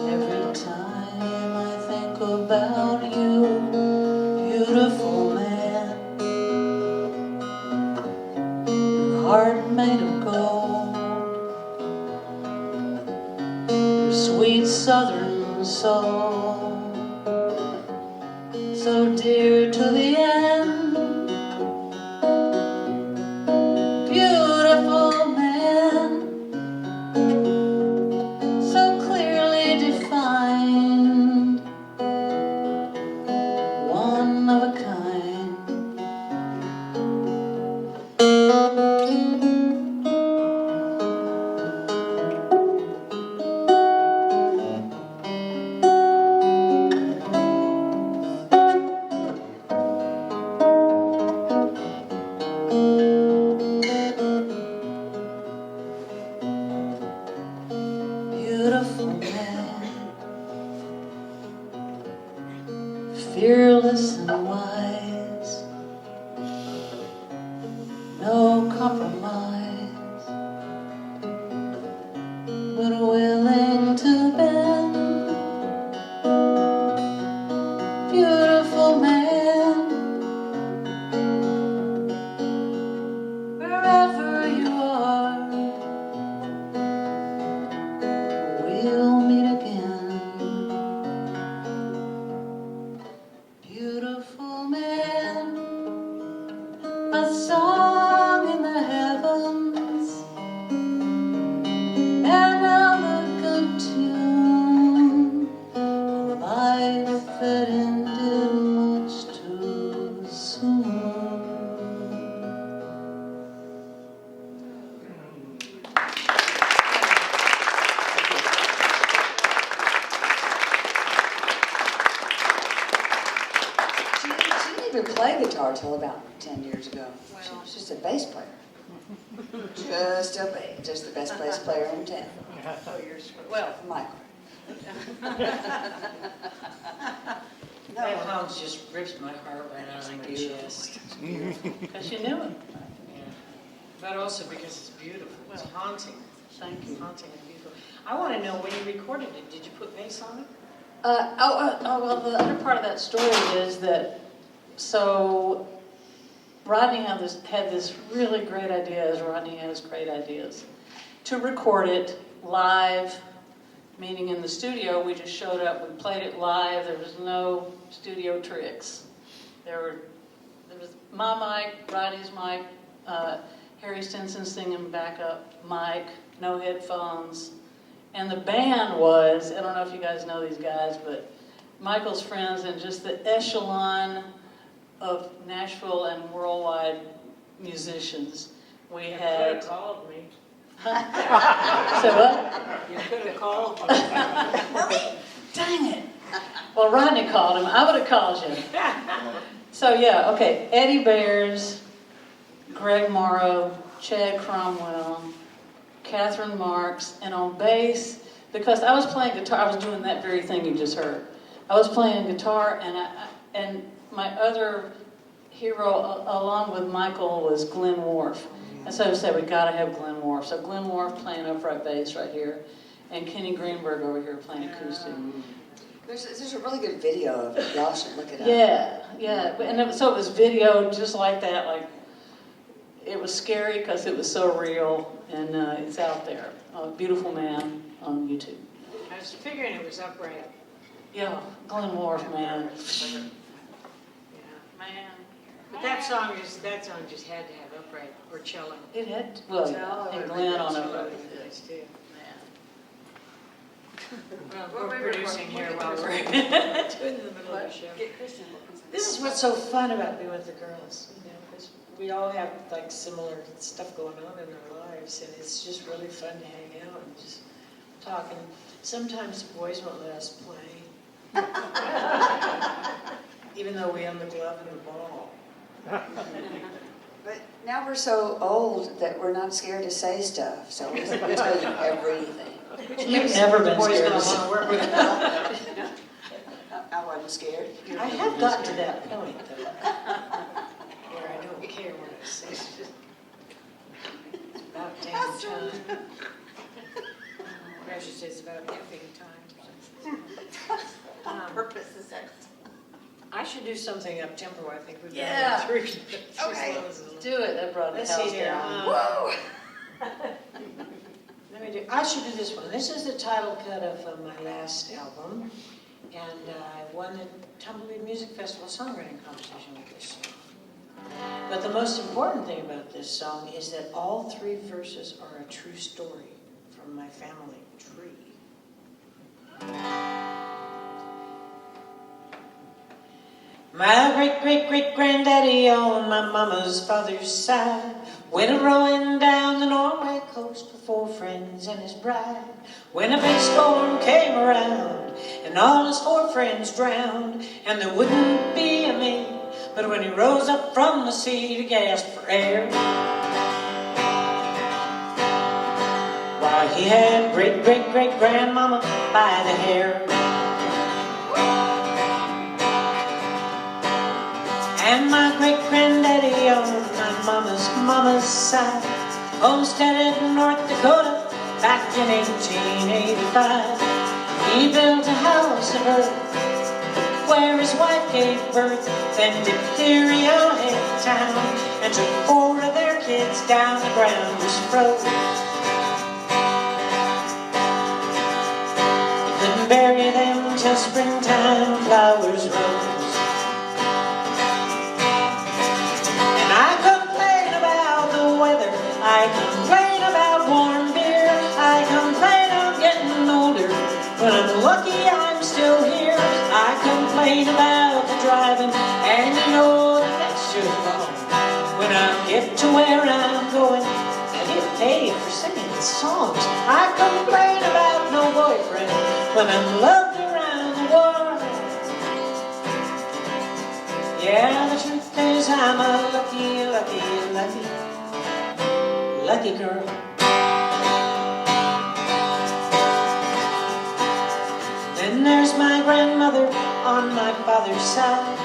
every time I think about you. Beautiful man, heart made of gold, your sweet southern soul, so dear to the end. Beautiful man, so clearly defined, one of a kind. Beautiful man, fearless and wise, no compromise, but willing to bend. Beautiful man, wherever you are, we'll meet again. Beautiful man, song in the heavens, and now the good tune of a life that ended much too soon. She didn't even play guitar till about 10 years ago. She was just a bass player. Just the best bass player in town. Well, Michael. That hound just rips my heart right out of my chest. Because you knew it. Yeah. But also because it's beautiful. It's haunting. Thank you. It's haunting and beautiful. I want to know, when you recorded it, did you put bass on it? Well, the other part of that story is that, so Rodney had this really great idea, as Rodney has great ideas, to record it live, meaning in the studio. We just showed up, we played it live, there was no studio tricks. There was my mic, Rodney's mic, Harry Stinson singing backup mic, no headphones. And the band was, I don't know if you guys know these guys, but Michael's friends and just the echelon of Nashville and worldwide musicians. We You could had... have called me. So what? You could have called me. Dang it. Well, Rodney called him. I would have called you. So yeah, okay. Eddie Bears, Greg Morrow, Chad Cromwell, Catherine Marks, and on bass, because I was playing guitar, I was doing that very thing you just heard. I was playing guitar, and my other hero, along with Michael, was Glenn Worf. And so I said, we got to have Glenn Worf. So Glenn Worf playing upright bass right here, and Kenny Greenberg over here playing acoustic. There's a really good video of it. Y'all should look it up. Yeah. And so it was video just like that. Like, it was scary because it was so real, and it's out there. Beautiful Man on YouTube. I was figuring it was upright. Yeah, Glenn Worf, man. Yeah. Man. But that song just had to have upright or cello. It had, well, and Glenn on Cello it. would be nice too. Man. Well, we're producing here while we're doing in the middle of the show. This is what's so fun about being with the girls, you know, because we all have like similar stuff going on in our lives, and it's just really fun to hang out and just talk. And sometimes the boys won't let us play, even though we own the glove and the ball. But now we're so old that we're not scared to say stuff, so we tell you everything. You've never been Boys scared don't of want to work with us. I wasn't scared. I have gotten to that point, though, where I don't care what I say. It's about damn time. Or I should say it's about effing time. Purpose is that. I should do something up tempo. I think we've Yeah. done three. Okay. Do it. That brought the Let's house see here. down. Whoa! Let me do. I should do this one. This is the title cut of my last album, and I won the Tumbleweed Music Festival songwriting competition with this song. But the most important thing about this song is that all three verses are a true story from my family tree. My great-great-great-granddaddy on my mama's father's side went a-rowing down the Norway coast with 4 friends and his bride. When a big storm came around and all his 4 friends drowned, and there wouldn't be a me, but when he rose up from the sea to gasp for air, why, he had great-great-great-grandmama by the hair. And my great-granddaddy on my mama's side homesteaded in North Dakota back in 1885. He built a house of earth where his wife gave birth. Then diphtheria hit town and took 4 of their kids down. The ground was froze. He couldn't bury them till springtime flowers rose. I could play complain about the driving, and you know that that's just wrong. When I get to where I'm going, I get paid for singing songs. I complain about no boyfriend when I'm loved around the world. Yeah, the truth is I'm a lucky, lucky, lucky, lucky girl. Then there's my grandmother on my father's side,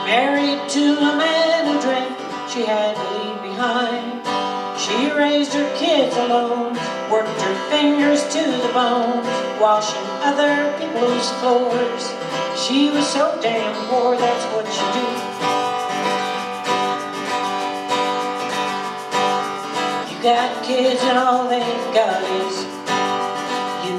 married to a man who drank, she had to leave behind. She raised her kids alone, worked her fingers to the bone, washing other people's floors. She was so damn poor, that's what she do. You got kids and all they've got is you.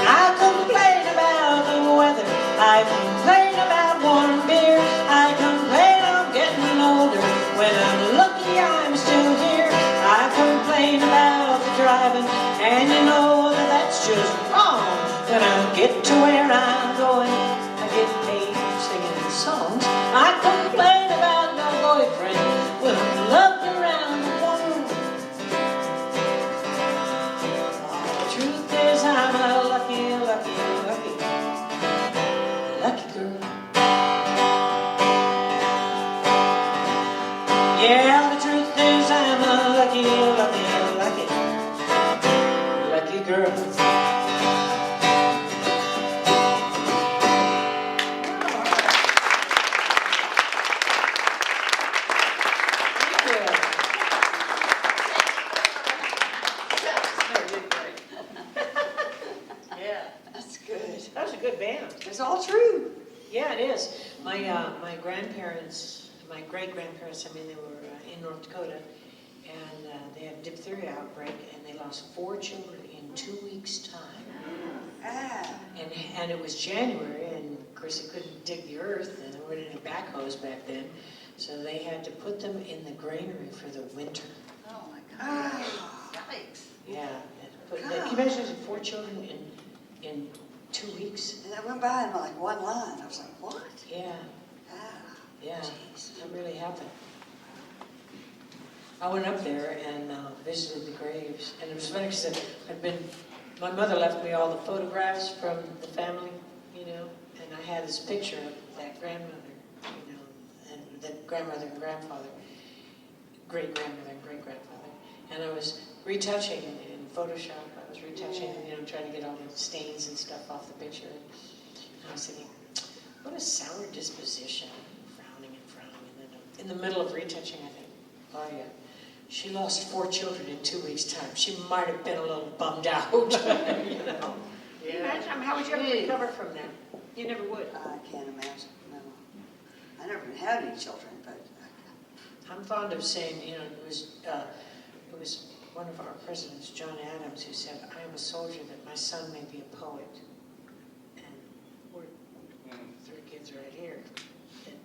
I complain about the weather, I complain about warm beer, I complain I'm getting older. When I'm lucky I'm still here. I complain about the driving, and you know that that's just wrong. When I get to where I'm going, I get paid singing songs. I complain about no boyfriend when I'm loved around the world. The truth is I'm a lucky, lucky, lucky, lucky girl. Yeah, the truth is I'm a lucky, lucky, lucky, lucky girl. Yeah, That's good. that was a good band. It's all true. Yeah, it is. My grandparents, my great-grandparents, I mean, they were in North Dakota, and they had a diphtheria outbreak, and they lost 4 children in 2 weeks' time. Ah. And it was January, and of course they couldn't dig the earth, and there weren't any backhoes back then, so they had to put them in the granary for the winter. Oh my Ah. God. Yikes. Yeah. Can you imagine 4 children in 2 weeks? And I went by and like one line. I was like, what? Yeah. Ah. Yeah, Jeez. that really happened. I went up there and visited the graves, and it was funny because my mother left me all the photographs from the family, you know, and I had this picture of that grandmother, you know, and that grandmother and grandfather, great-grandmother and great-grandfather, and I was retouching in Photoshop. I was retouching, you know, trying to get all the stains and stuff off the picture, and I was thinking, what a sour disposition, frowning, and then in the middle of retouching, I think, oh yeah, she lost 4 children in 2 weeks' time. She might have been a little bummed out, you know. Yeah. Imagine, how would you ever recover from that? You never would. I can't imagine. No. I never even had any children, but I'm fond of saying, you know, it was one of our presidents, John Adams, who said, I am a soldier that my son may be a poet. And we're 3 kids right here that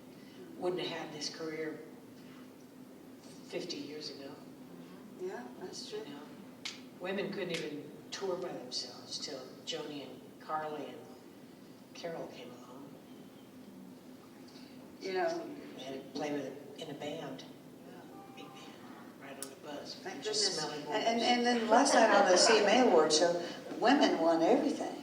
wouldn't have had this career 50 years ago. yeah, that's true. You know, women couldn't even tour by themselves till Joni and Carly and Carol came along. You know, They had to play with it in a band, big band, right on the bus. thank Just goodness. smelling And then last night on the CMA Awards show, women won everything.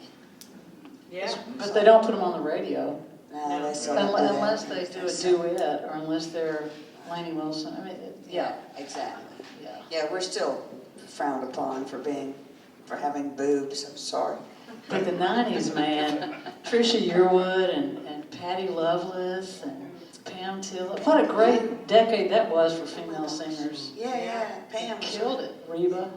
Yeah. But they don't put them on the radio. No, they still don't do that. Unless they do a duet, or unless they're Lainey Wilson. I mean, Yeah, exactly. yeah. Yeah, we're still frowned upon for having boobs. I'm sorry. But the 90s, man, Trisha Yearwood and Patty Loveless and Pam Tillett. What a great decade that was for female singers. Yeah, Pam Killed it. Reba.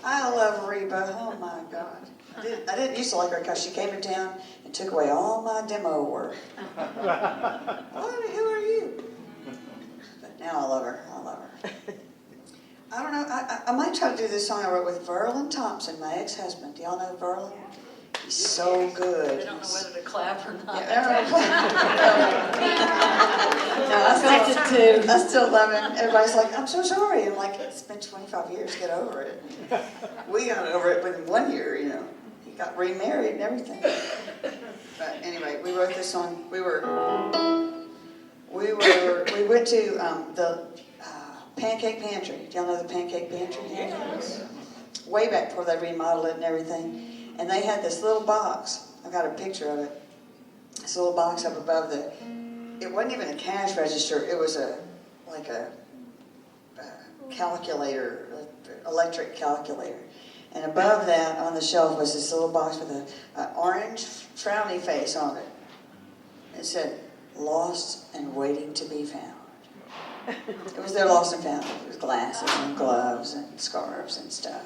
I love Reba. Oh my God. I didn't used to like her because she came to town and took away all my demo work. Who are you? But now I love her. I don't know. I might try to do this song I wrote with Verlin Thompson, my ex-husband. Do y'all know Verlin? He's so good. I don't know whether to clap or not. No, I still love him. Everybody's like, I'm so sorry. I'm like, it's been 25 years. Get over it. We got over it within 1 year, you know. He got remarried and everything. But anyway, we wrote this song. We went to the Pancake Pantry. Do y'all know the Pancake Pantry? Yes. Way back before they remodeled it and everything. And they had this little box. I got a picture of it. This little box up above it wasn't even a cash register. It was like a calculator, electric calculator. And above that on the shelf was this little box with an orange frowny face on it. It said, "Lost and waiting to be found." It was their lost and found. It was glasses and gloves and scarves and stuff.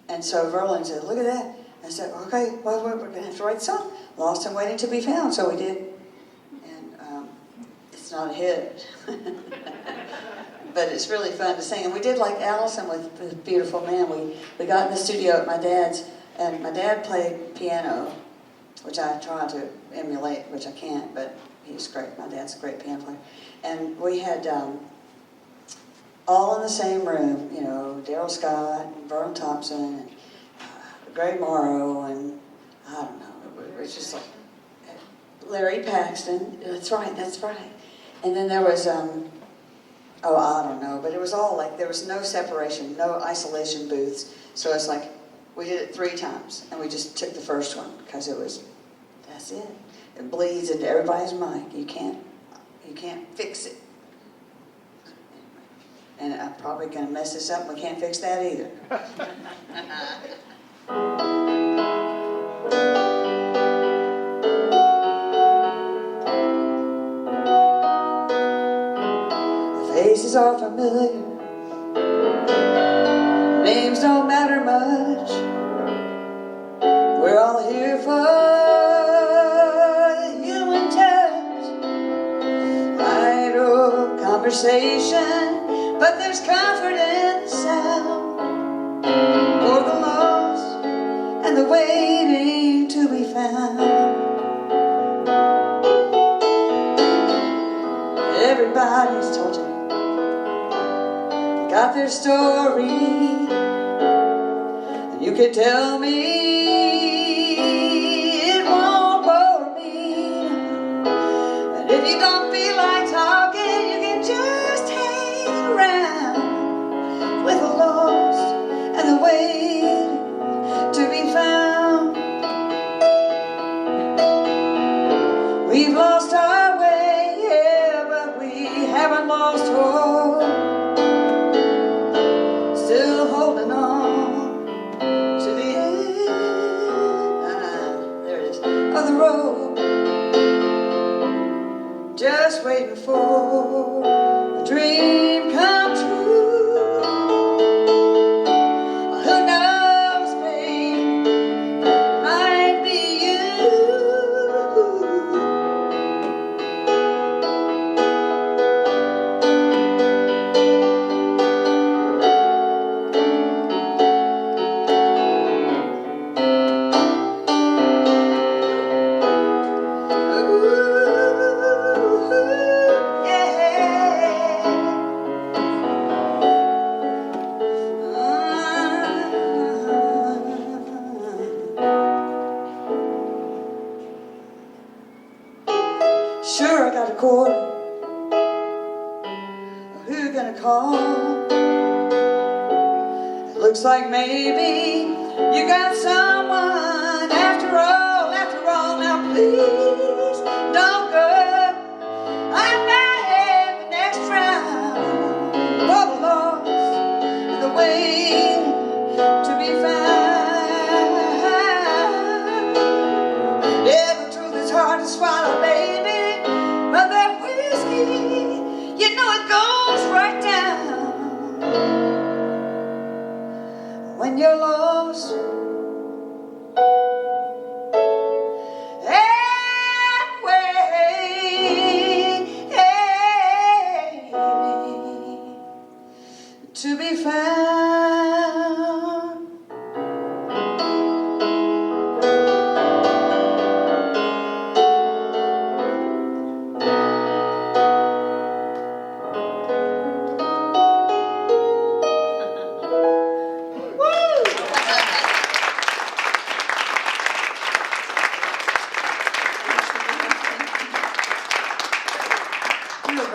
And so Verlin said, "Look at that." I said, "Okay, well, we're going to have to write a song. Lost and waiting to be found." So we did. And it's not a hit. But it's really fun to sing. And we did like Allison with the Beautiful Man. We got in the studio at my dad's, and my dad played piano, which I tried to emulate, which I can't, but he's great. My dad's a great piano player. And we had all in the same room, you know, Daryl Scott and Vernon Thompson and Greg Morrow and I don't know, it was just like Larry Paxton. That's right. And then there was, I don't know, but it was all like, there was no separation, no isolation booths. So it's like, we did it 3 times and we just took the first one because that's it. It bleeds into everybody's mic. You can't fix it. And I'm probably going to mess this up and we can't fix that either. The faces are familiar. Names don't matter much. We're all here for the human touch. Idle conversation, but there's comfort in the sound. For the lost and the waiting to be found. Everybody's told you, got their story, and you can tell me it won't bore me. And if you don't feel like talking, you can just hang around with the lost and the waiting to be found. We've lost our way, yeah, but we haven't lost hope. Still holding on to the end, there it is, of the road. Just waiting for a dream come true. Who knows, babe, might be you. Sure, I got a quarter. Who you gonna call? Looks like maybe you got someone after all, now please don't go. I might have the next round for the lost and the way to be found. Yeah, the truth is hard to swallow, baby, but that whiskey, you know it goes right down. When you're lost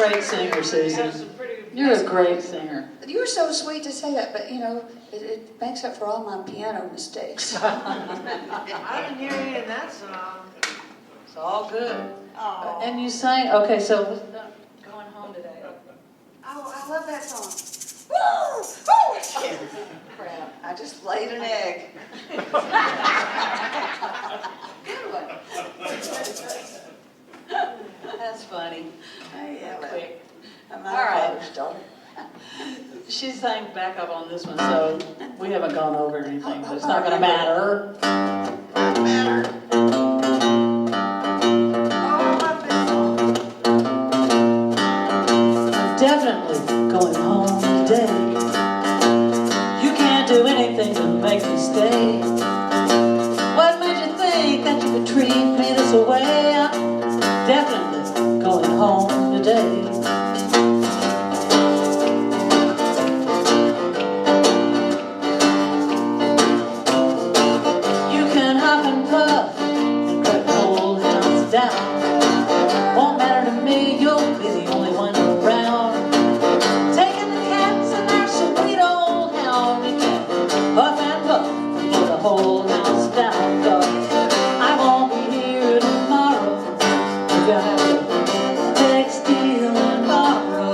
great singer, Susan. You're a great singer. You were so sweet to say that, but you know, it makes up for all my piano mistakes. I didn't hear any of that song. It's all good. Oh, And you sang, okay, so what's going home today? I love that song. Crap, I just laid an egg. Good one. That's funny. Yeah, well, Quick. I'm All not right. opposed, daughter. She sang back up on this one, so we haven't gone over anything, but it's not gonna matter. Doesn't matter. Oh, I love this song. Definitely going home today. You can't do anything to make me stay. What made you think that you could treat me this way? I'm definitely going home today. You can huff and puff and cut the whole house down. Won't matter to me, you'll be the only one around. Taking the cats and their sweet old hound. You can huff and puff and pull the whole house down. 'Cause I won't be here tomorrow. If you have to take, steal, and borrow.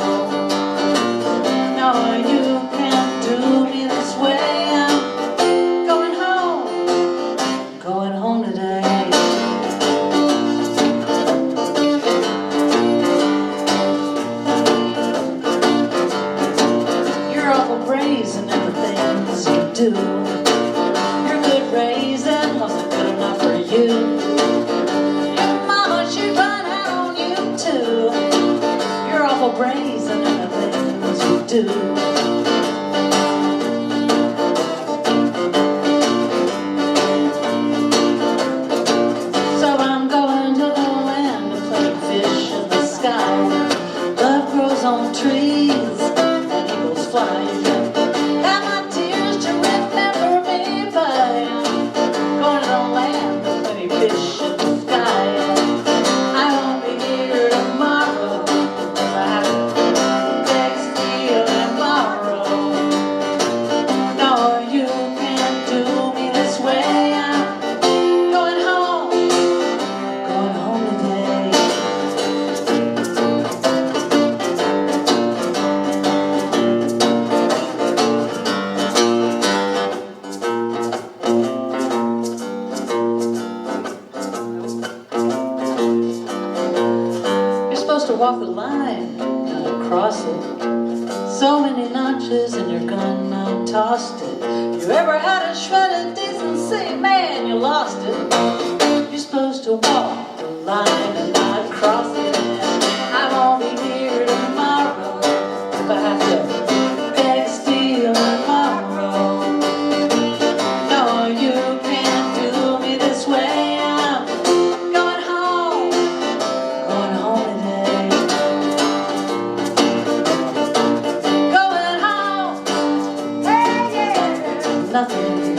No, you can't do me this way. I'm going home today. You're awful brazen in the things you do. Your good raising wasn't good enough for you. Your mama, she run out on you too. You're awful brazen in the things you do. So I'm going to the land of plenty fish in the sky. Love grows on trees and eagles fly. Have my tears to remember me by. Going to the land of plenty fish in the sky. I won't be here tomorrow. If I have to beg, steal, and borrow. No, you can't do me this way. I'm going home today. You're supposed to walk the line, not cross it. So many notches in your gun, now tossed it. You ever had a shred of decency, man, you lost it. You're supposed to walk the line and not cross it. I won't be here tomorrow if I have to beg, steal, and borrow. No, you can't do me this way. I'm going home today. Going home, hey, yeah. Nothing to do.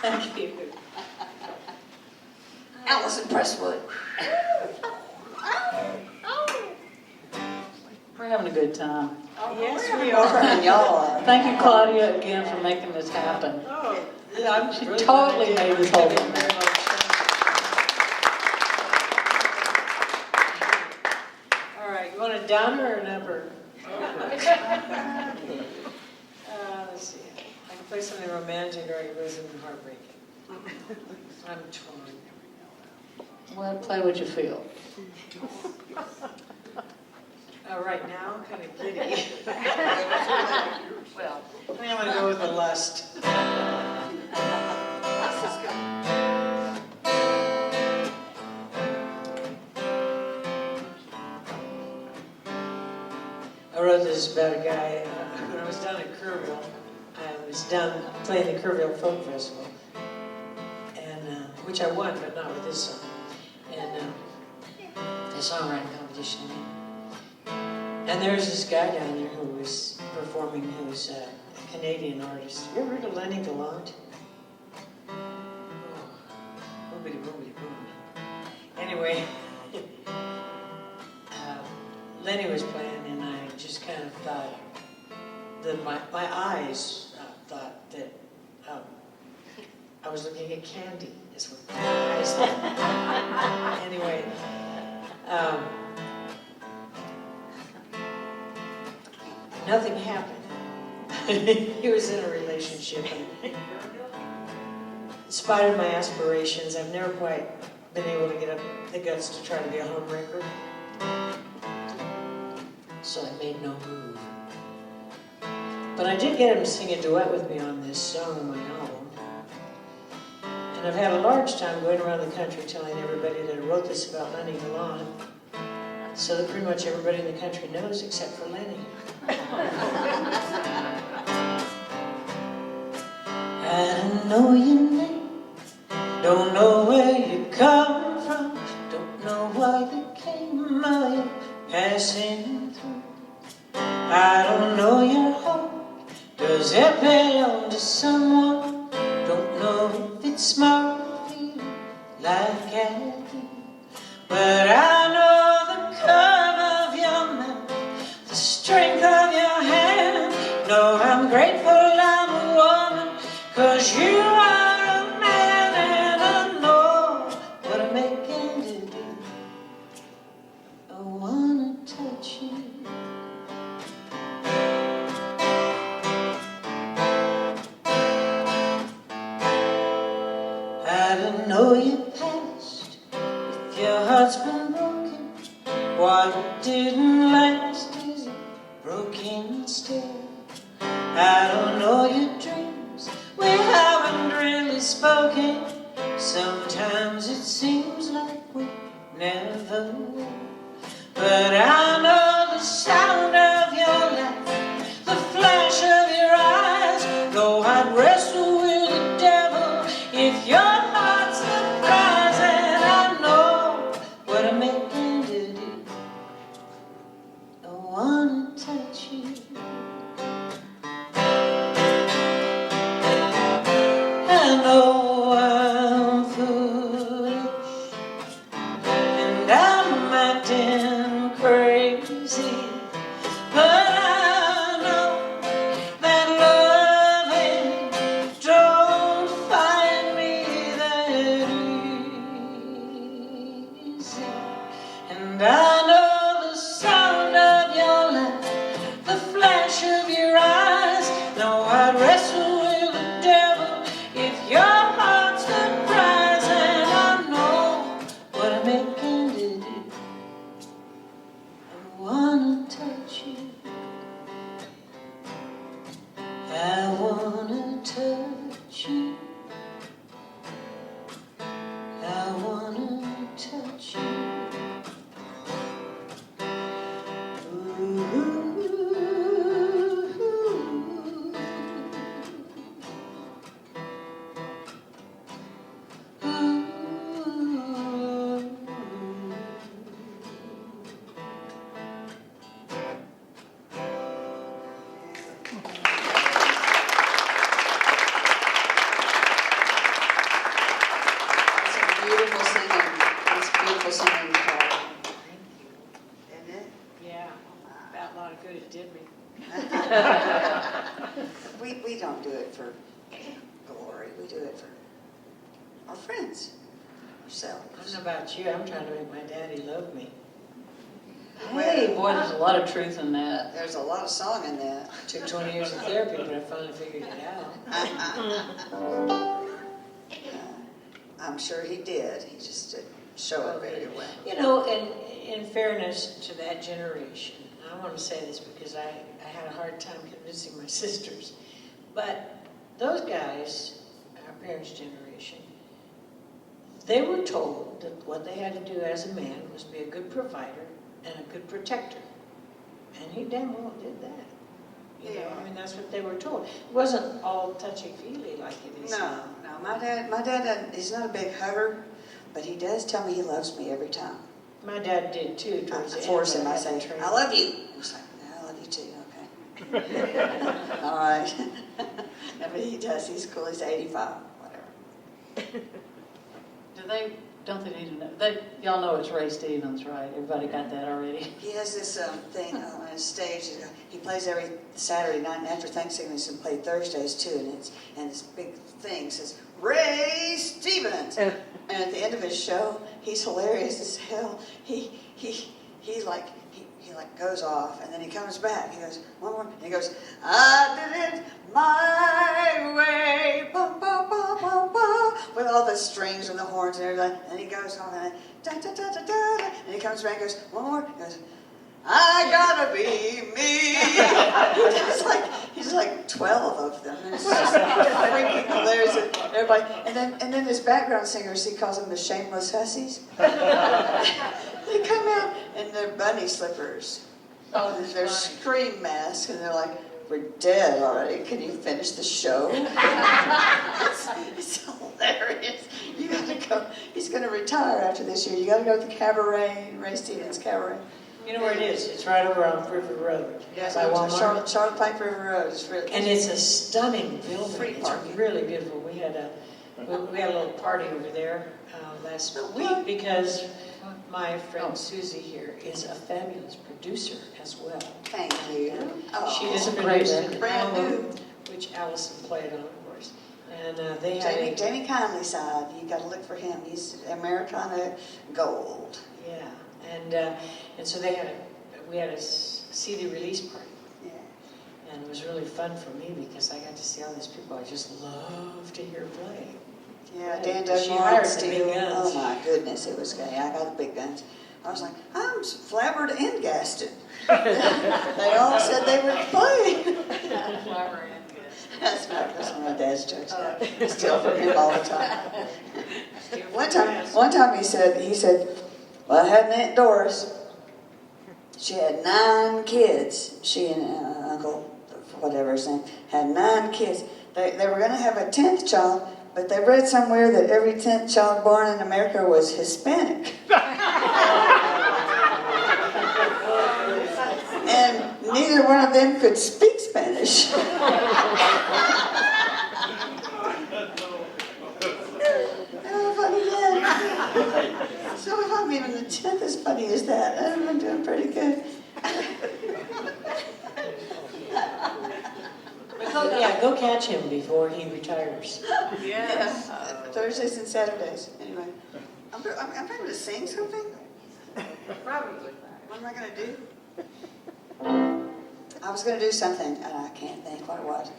Thank you. Allison Presswood. We're having a good time. Yes, we are. And y'all are. Thank you, Claudia, again for making this happen. Oh, I'm She really totally glad made this whole Thank you thing. very much. All right, you want a downer or an upper? Let's see. I can play something romantic or it goes into heartbreaking. I'm torn. Well, play what you feel. Right now, I'm kind of giddy. Well, I think I'm going to go with the lust. I wrote this about a guy, when I was down in Kerrville. I was down playing the Kerrville Folk Festival, and which I won, but not with this song. And a songwriting competition. And there's this guy down there who was performing who's a Canadian artist. You ever heard of Lenny Gallant? Boobity, boobity, boobity. Anyway, Lenny was playing, and I just kind of thought that my eyes thought that I was looking at candy. Is what my eyes thought. Anyway, nothing happened. He was in a relationship, and in spite of my aspirations, I've never quite been able to get up the guts to try to be a homewrecker. So I made no move. But I did get him to sing a duet with me on this song on my album. And I've had a large time going around the country telling everybody that I wrote this about Lenny Gallant, so that pretty much everybody in the country knows except for Lenny. I don't know your name, don't know where you come from, don't know why you came, are you passing through? I don't know your heart, does it belong to someone? Don't know if it's smart for you, like I do. But I know the curve of your mouth, the strength of your hand. No, I'm grateful I'm a woman, 'cause you are a man, and I know what I'm making to do. I wanna touch you. I don't know your past, if your heart's been broken, what didn't last is broken still. I don't know your dreams, we haven't really spoken. Sometimes it seems like we never will. But I know the sound of your laugh, the flash of your eyes. Though I'd wrestle with the devil if your heart's the prize. And I know what I'm making to do. I wanna touch you. I know I'm foolish, and I'm acting crazy, but I know that loving don't find me that easy. And I know the sound of your laugh, the flash of your eyes. No, I'd wrestle with the devil if your heart's the prize. And I know what I'm making to do. I wanna touch you. I wanna touch you. I wanna touch you. That's beautiful singing. That's beautiful singing, Claudia. Isn't it? Yeah, about a lot of good it did me. We don't do it for glory. We do it for our friends, I ourselves. don't know about you, I'm trying to make my daddy love me. Hey, boy, there's a lot of truth in that. There's a lot of song in that. Took 20 years of therapy, but I finally figured it out. I'm sure he did. He just didn't show it very well. You know, in fairness to that generation, I want to say this because I had a hard time convincing my sisters, but those guys, our parents' generation, they were told that what they had to do as a man was be a good provider and a good protector. And he damn well did that. You know, I mean, that's what they were told. It wasn't all touchy-feely like it is now. No. My dad, he's not a big hugger, but he does tell me he loves me every time. My dad did too. I towards the end, force him. but I had to say, train I love you. He's like, yeah, I love you too. Okay. All right. And but he does. He's cool. He's 85. Whatever. Don't they need to know? Y'all know it's Ray Stevens, right? Everybody got that already? He has this thing on his stage. He plays every Saturday night, and after Thanksgiving, he's going to play Thursdays too. And this big thing says Ray Stevens. And at the end of his show, he's hilarious as hell. He goes off, and then he comes back. He goes one more, and he goes, I did it my way, bum, bum, bum, bum, bum, with all the strings and the horns and everything. And he goes off, and da da da da da, and he comes back, and goes one more, he goes, I gotta be me. he's like 12 of them. And it's just freaking hilarious. Everybody, and then his background singers, he calls them the shameless hussies. They come out in their bunny slippers, their scream masks, and they're like, "We're dead already. Can you finish the show?" it's hilarious. You got to go. He's going to retire after this year. You got to go to the cabaret, Ray Stevens Cabaret. You know where it is? It's right over on River Road. Yes, by Walmart. Charlotte Pike River Road. It's really, And it's a stunning building. Free It's parking. really beautiful. We had a little party over there last week because my friend Suzi here is a fabulous producer as well. Thank you. Oh, She is a great producer, record. Brand new. which Allison played on, of course. And they had Jamie Conley side. You got to look for him. He's Americana gold. yeah, and so we had a CD release party. Yeah. And it was really fun for me because I got to see all these people I just love to hear play. Yeah, Right. Dan She Dugmore, hired the Steele. big guns. Oh my goodness, it was gay. I got the big guns. I was like, I'm flabbered and gasted. They all said they would play. That's one of my dad's jokes. I steal from him all the time. One time he said, well, I had an Aunt Doris. She had 9 kids. She and Uncle, whatever his name, had 9 kids. They were going to have a 10th child, but they read somewhere that every 10th child born in America was Hispanic. And neither one of them could speak Spanish. How funny is that? So if I'm even the 10th as funny as that, I'm doing pretty good. Yeah, go catch him before he retires. Yes. Thursdays and Saturdays. Anyway, I'm able to sing something. Probably. What am I going to do? I was going to do something, and I can't think what it was.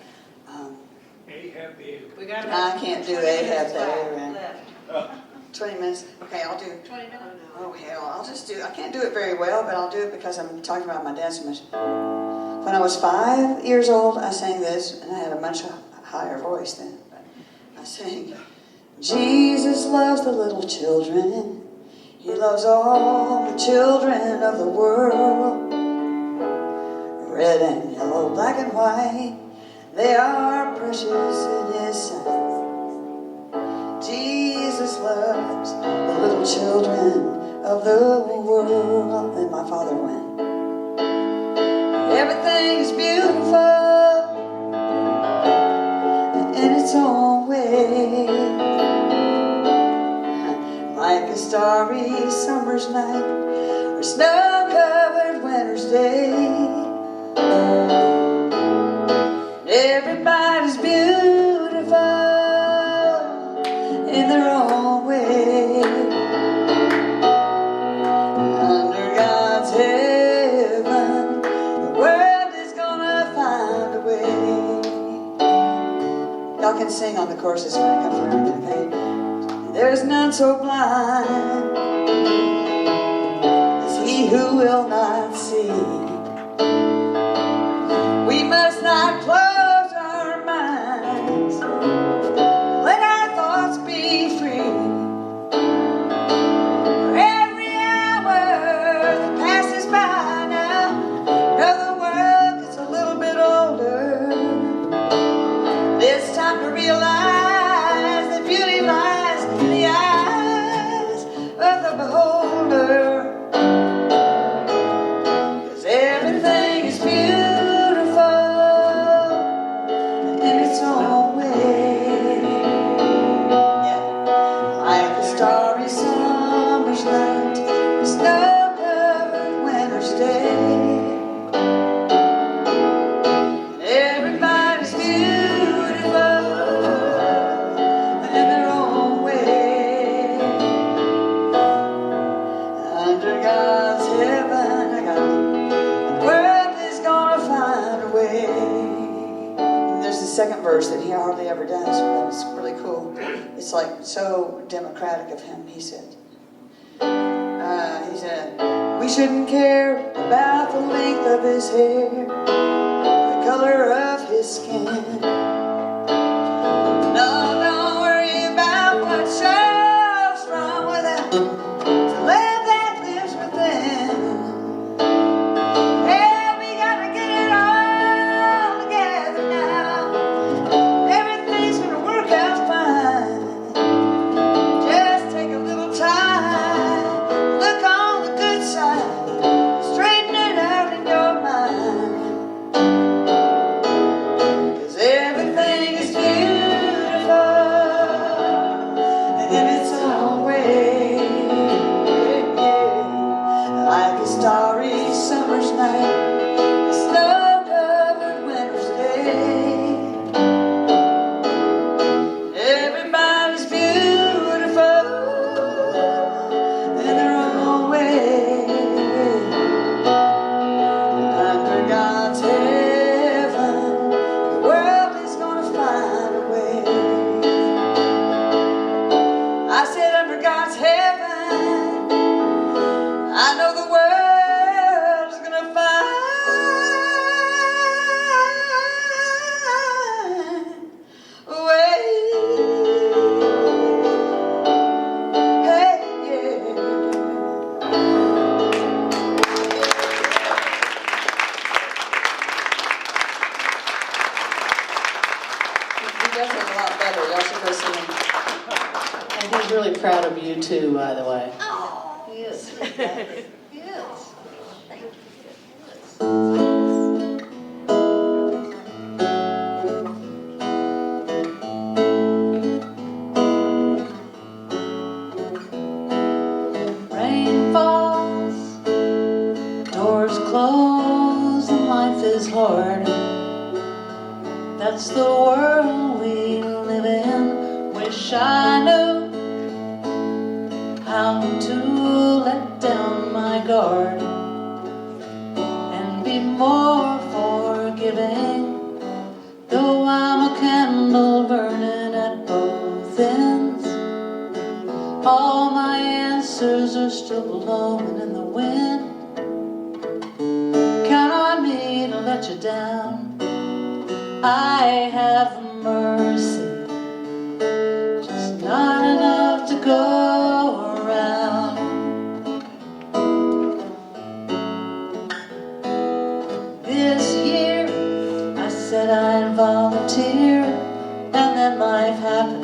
Ahab the Ahab. We got I can't do Ahab the Aram. Left. 20 minutes. Okay, I'll do. 20 minutes. Oh hell, I'll just do. I can't do it very well, but I'll do it because I'm talking about my dance mission. When I was 5 years old, I sang this, and I had a much higher voice then. But I sang, Jesus loves the little children. He loves all the children of the world. Red and yellow, black and white, they are precious in His sight. Jesus loves the little children of the world. And my father went, everything is beautiful in its own way, like a starry summer's night or snow-covered winter's day. Everybody's beautiful in their own way. Under God's heaven, the world is gonna find a way. Y'all can sing on the choruses when it comes around. Okay? There's none so blind as he who will not see. We must not close our minds. Let our thoughts be free. For every hour that passes by now, know the world gets a little bit older. It's time to realize that beauty lies in the eyes of the beholder. was really cool. It's like so democratic of him, he said. We shouldn't care about the length of his hair, the color of his skin. No, don't worry about what shows from without the love that lives within. Yeah, we gotta get it all together now. Everything's gonna work out fine. Just take a little time, look on the good side, straighten it out in your mind. 'Cause everything is beautiful in its own way. Like a starry summer's night, a snow-covered winter's day. Everybody's beautiful in their own way. Under God's heaven, the world is gonna find a way. I said under God's heaven, I know the world's gonna find a way. Hey, yeah. He does it a lot better. Y'all should go see him. And he's really proud of you too, by the way. Oh, He is. he is. Thank you. Rain falls, doors close, and life is hard. That's the world we live in. Wish I knew how to let down my guard and be more forgiving. Though I'm a candle burning at both ends, all my answers are still blowing in the wind. Count on me to let you down. I have mercy, just not enough to go around. This year I said I'd volunteer, and then life happened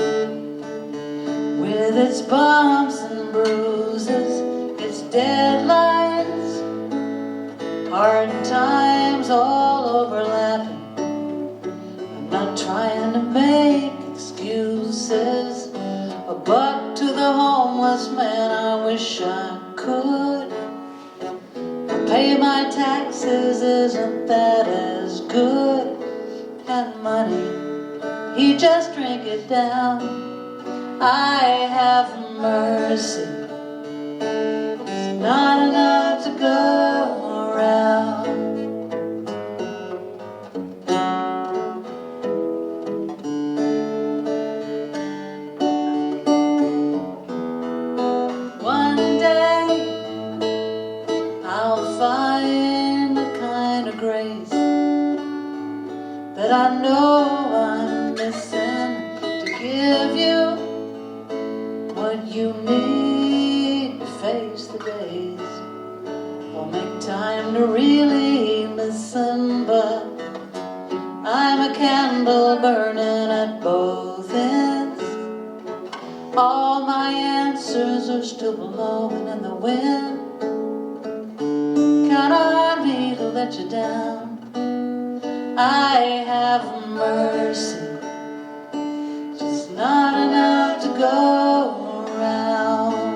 with its bumps and bruises, its deadlines, hard times all overlapping. I'm not trying to make excuses. A buck to the homeless man, I wish I could. Pay my taxes, isn't that as good? And money, he just drink it down. I have mercy, it's not enough to go around. One day I'll find a kind of grace that I know I'm missing to give you what you need to face the days. Or make time to really listen, but I'm a candle burning at both ends. All my answers are still blowing in the wind. Count on me to let you down. I have mercy, just not enough to go around.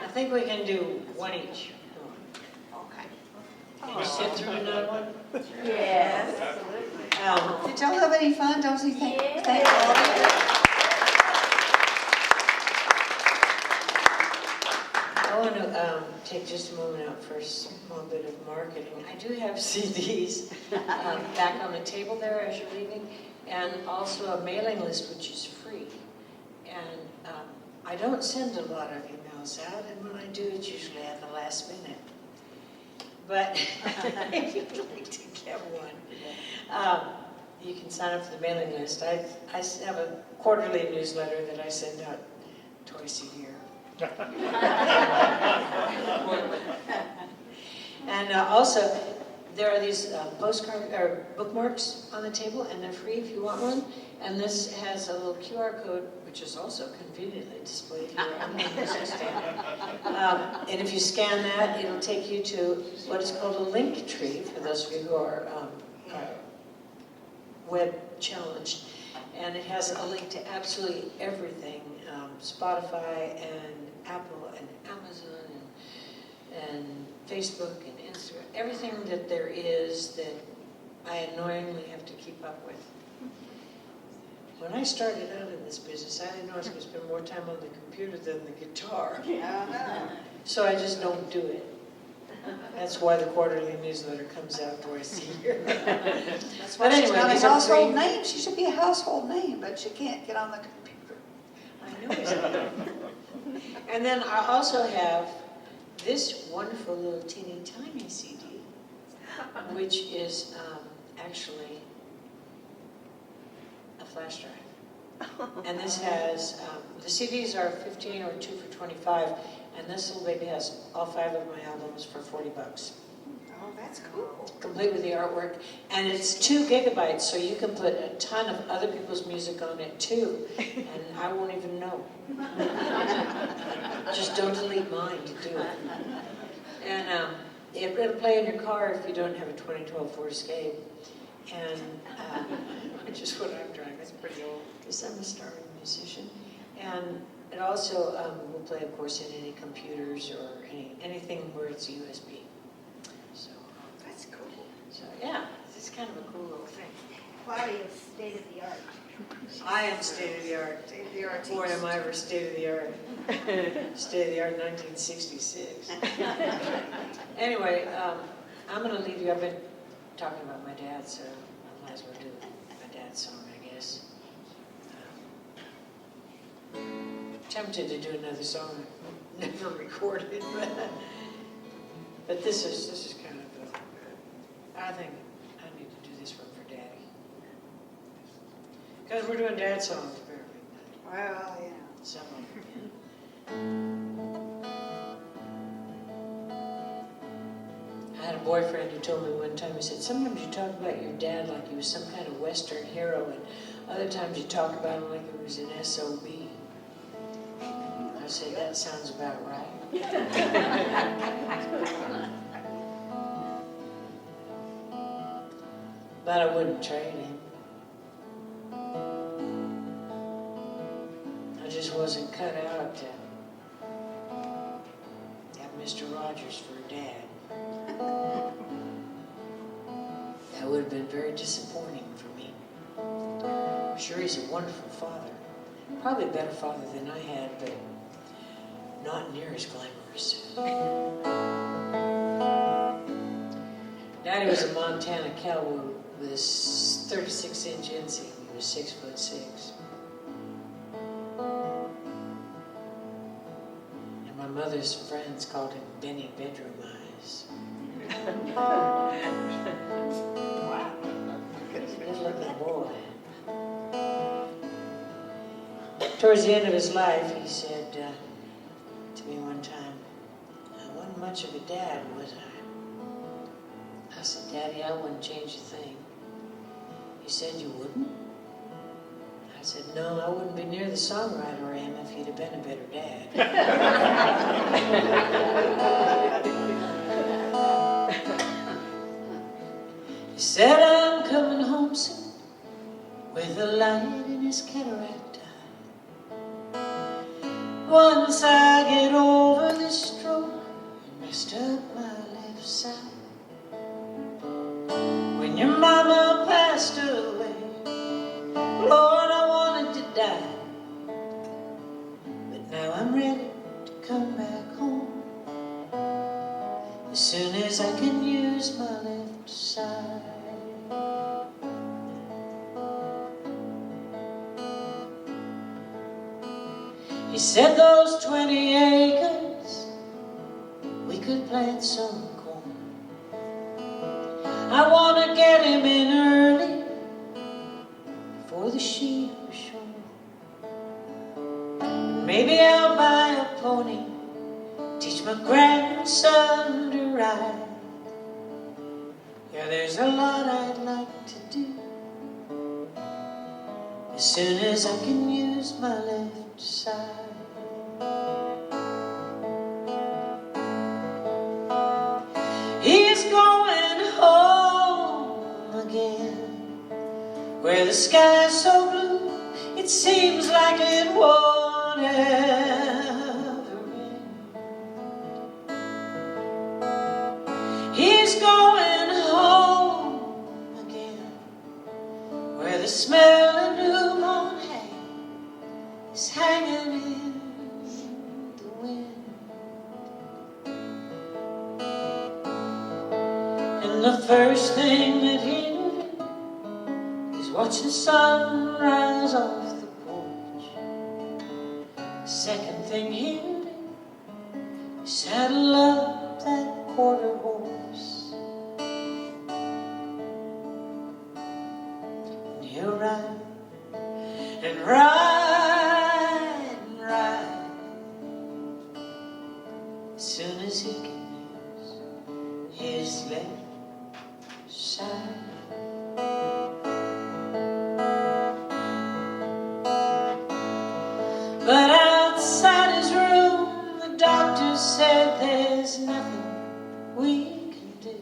I think we can do one each. Okay. Can you sit through another one? Yes. Did y'all have any fun? Don't you think? Thank Claudia. I want to take just a moment out for a small bit of marketing. I do have CDs back on the table there as you're leaving, and also a mailing list which is free. And I don't send a lot of emails out, and when I do, it's usually at the last minute. But if you'd like to get one, you can sign up for the mailing list. I have a quarterly newsletter that I send out twice a year. And also, there are these postcard or bookmarks on the table, and they're free if you want one. And this has a little QR code, which is also conveniently displayed here on the music stand. And if you scan that, it'll take you to what is called a link tree for those of you who are web challenged. And it has a link to absolutely everything, Spotify and Apple and Amazon and Facebook and Instagram, everything that there is that I annoyingly have to keep up with. When I started out in this business, I didn't know I was going to spend more time on the computer than the guitar. So I just don't do it. That's why the quarterly newsletter comes out twice a year. That's why she's got a these are household free. name. She should be a household name, but she can't get on the computer. I know it's And then I also have this wonderful little teeny tiny CD, which is actually a flash drive. And this has, the CDs are 15 or 2 for 25, and this little baby has all 5 of my albums for $40. Oh, that's cool. Complete with the artwork, and it's 2 gigabytes, so you can put a ton of other people's music on it too, and I won't even know. Just don't delete mine to do it. And it'll play in your car if you don't have a 2012 Ford Escape, and which is what I'm driving. It's pretty old because I'm a starving musician, and it also will play, of course, in any computers or anything where it's USB. So That's cool. so yeah, it's kind of a cool little thing. Claudia's state of the art. I am state of the art. State of the art. Boy, am I ever state of the art. State of the art 1966. Anyway, I'm going to leave you. I've been talking about my dad, so I might as well do my dad's song, I guess. Tempted to do another song I've never recorded, but this is kind of I think I need to do this one for Daddy. Because we're doing dad songs apparently. Well, yeah. Some of them, yeah. I had a boyfriend who told me one time, he said, sometimes you talk about your dad like he was some kind of Western hero, and other times you talk about him like he was an SOB. I said, that sounds about right. But I wouldn't trade him. I just wasn't cut out to have Mr. Rogers for a dad. That would have been very disappointing for me. I'm sure he's a wonderful father. Probably a better father than I had, but not near as glamorous. Daddy was a Montana cowboy with a 36-inch inseam. He was 6'6". And my mother's friends called him Benny Bedroom Eyes. Wow. Good looking boy. Towards the end of his life, he said to me one time, I wasn't much of a dad, was I? I said, Daddy, I wouldn't change a thing. He said, you wouldn't? I said, no, I wouldn't be near the songwriter I am if he'd have been a better dad. He said, I'm coming home soon with a light in his cataract eye. Once I get over this stroke and messed up my left side. When your mama passed away, as I can use my left side. He said those 20 acres, we could plant some corn. I want to get him in early before the sheep are shorn. Maybe I'll buy a pony, teach my grandson to ride. Yeah, there's a lot I'd like to do as soon as I can use my left side. He's going home again, where the sky's so blue it seems like it won't ever end. He's going home again, where the smell of new mown hay is hanging in the wind. And the first thing that hit him is watching the sun rise off the porch. The second thing hit him is saddle up that quarter horse. And he'll ride and ride and ride as soon as he can use his left side. But outside his room, the doctor said there's nothing we can do.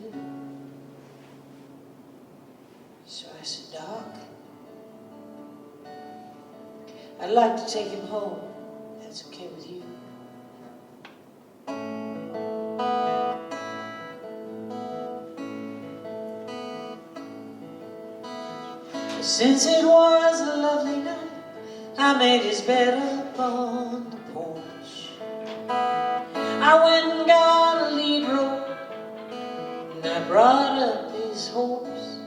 So I said, Doc, I'd like to take him home. That's okay with you. Since it was a lovely night, I made his bed up on the porch. I went and got a lead rope, and I brought up his horse.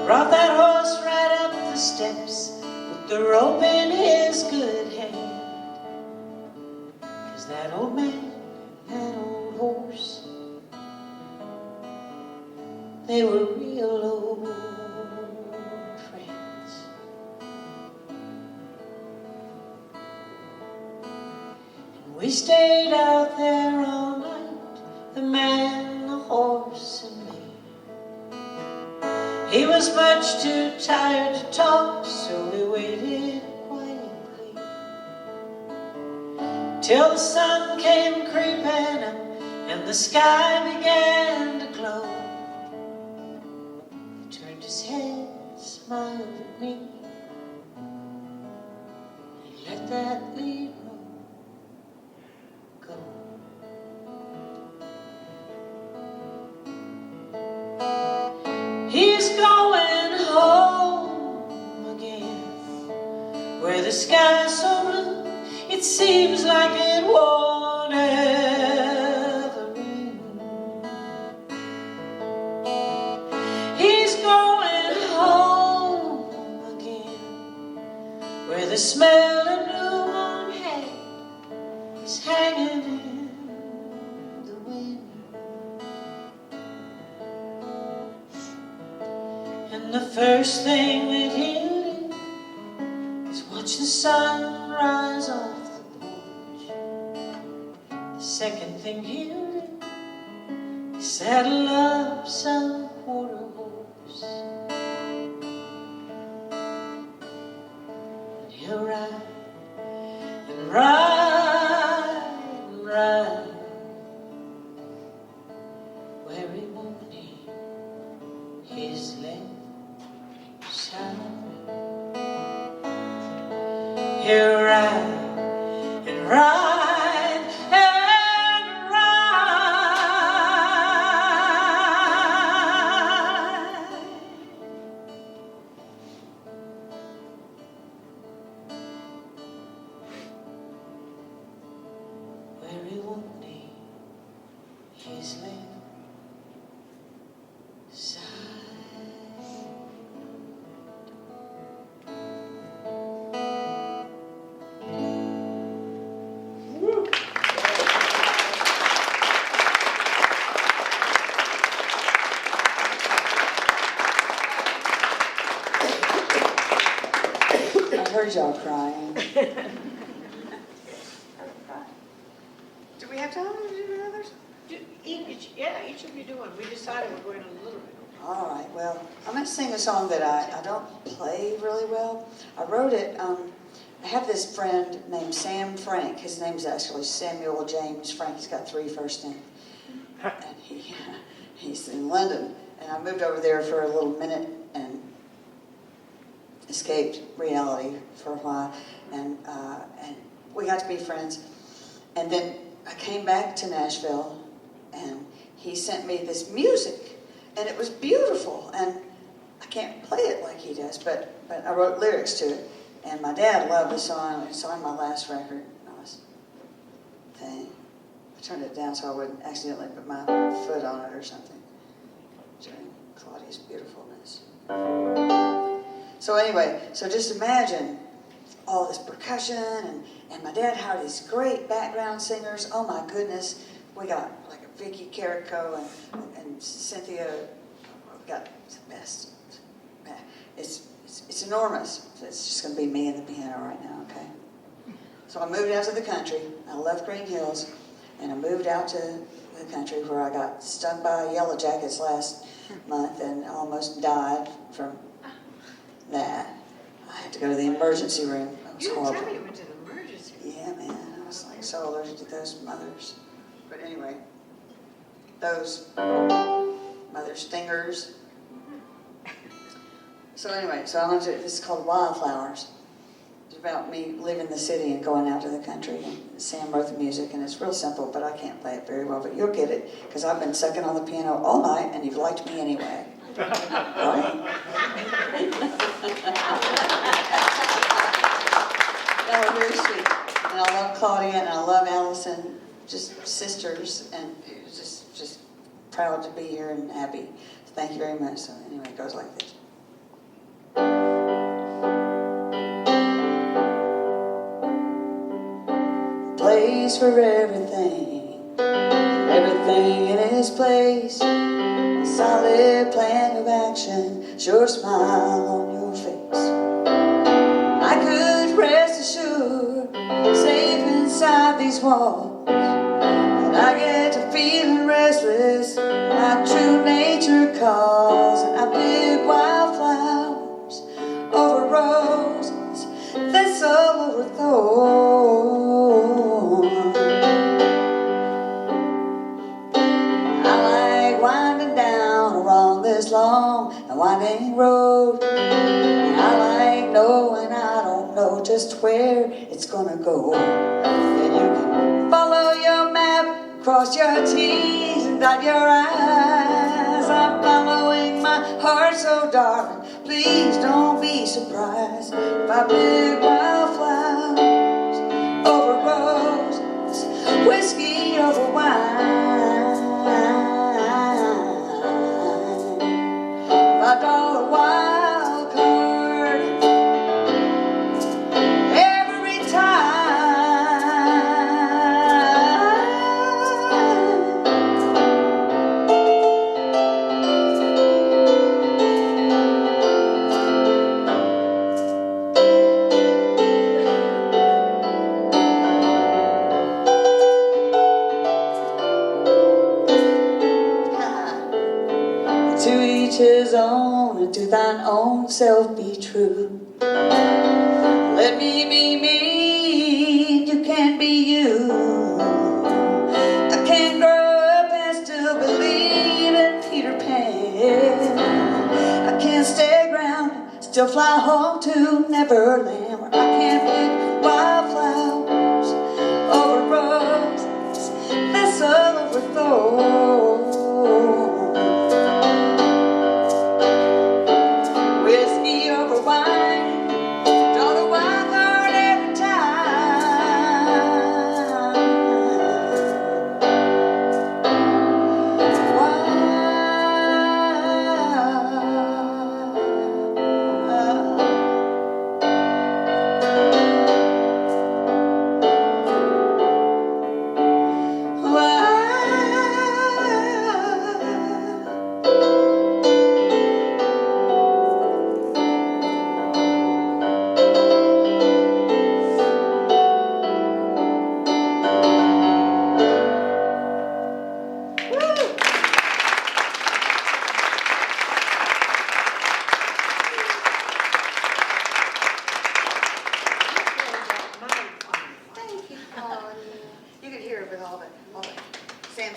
Brought that horse right up the steps with the rope in his good hand. 'Cause that old man and that old horse, they were real old friends. And we stayed out there all night, the man, the horse, and me. He was much too tired to talk, so we waited quietly till the sun came creeping up and the sky began to glow. He turned his head, smiled at me, and let that lead rope go. He's going home again, where the sky's so blue it seems like it won't ever rain. He's going home again, where the smell of new mown hay is hanging in the wind. And the first thing that hit him is watch the sun rise off the porch. The second thing hit him is saddle up some quarter horse. And he'll ride and ride and ride where he won't need his left side. He'll ride and ride and ride where he won't need his left heard y'all crying. Do we have time to do another? Each of you do one. We decided we're going a little bit. All right, well, I'm going to sing a song that I don't play really well. I wrote it, I have this friend named Sam Frank. His name's actually Samuel James Frank. He's got 3 first names. And he's in London. And I moved over there for a little minute and escaped reality for a while. And we got to be friends. And then I came back to Nashville, and he sent me this music. And it was beautiful. And I can't play it like he does, but I wrote lyrics to it. And my dad loved the song. It's on my last record. I turned it down so I wouldn't accidentally put my foot on it or something during Claudia's beautifulness. So anyway, so just imagine all this percussion, and my dad hired these great background singers. Oh my goodness, we got like a Vicky Carrico and Cynthia. We got the best. It's enormous. It's just going to be me and the piano right now, okay? So I moved out to the country. I left Green Hills, and I moved out to the country where I got stung by yellow jackets last month and almost died from that. I had to go to the emergency room. It was You horrible. didn't tell me you went to the emergency room. Yeah, man, I was like so allergic to those mothers. But anyway, those mother stingers. So anyway, so I went to, this is called Wildflowers. It's about me leaving the city and going out to the country. And Sam wrote the music, and it's real simple, but I can't play it very well. But you'll get it, because I've been sucking on the piano all night, and you've liked me anyway. Right? That was very sweet. And I love Claudia, and I love Allison, just sisters, and it was just proud to be here and happy. So thank you very much. So anyway, it goes like this. Place for everything, everything in its place. A solid plan of action, sure smile on your face. I could rest assured, safe inside these walls, but I get to feeling restless, like true nature calls. And I pick wildflowers over roses, thistle over thorns. I like winding down along this long and winding road. And I like knowing I don't know just where it's gonna go. And you can follow your map, cross your T's and dot your I's. I'm following my heart, so darling, please don't be surprised if I pick wildflowers over roses, whiskey over wine. If I draw a wild card every time, to each his own, and to thine own self be true. Let me be me, you can't be you. I can't grow up and still believe in Peter Pan. I can't stay grounded, still fly home to Neverland, where I can't pick wildflowers over roses, thistle over thorns. Whiskey over wine, draw the wild card every time.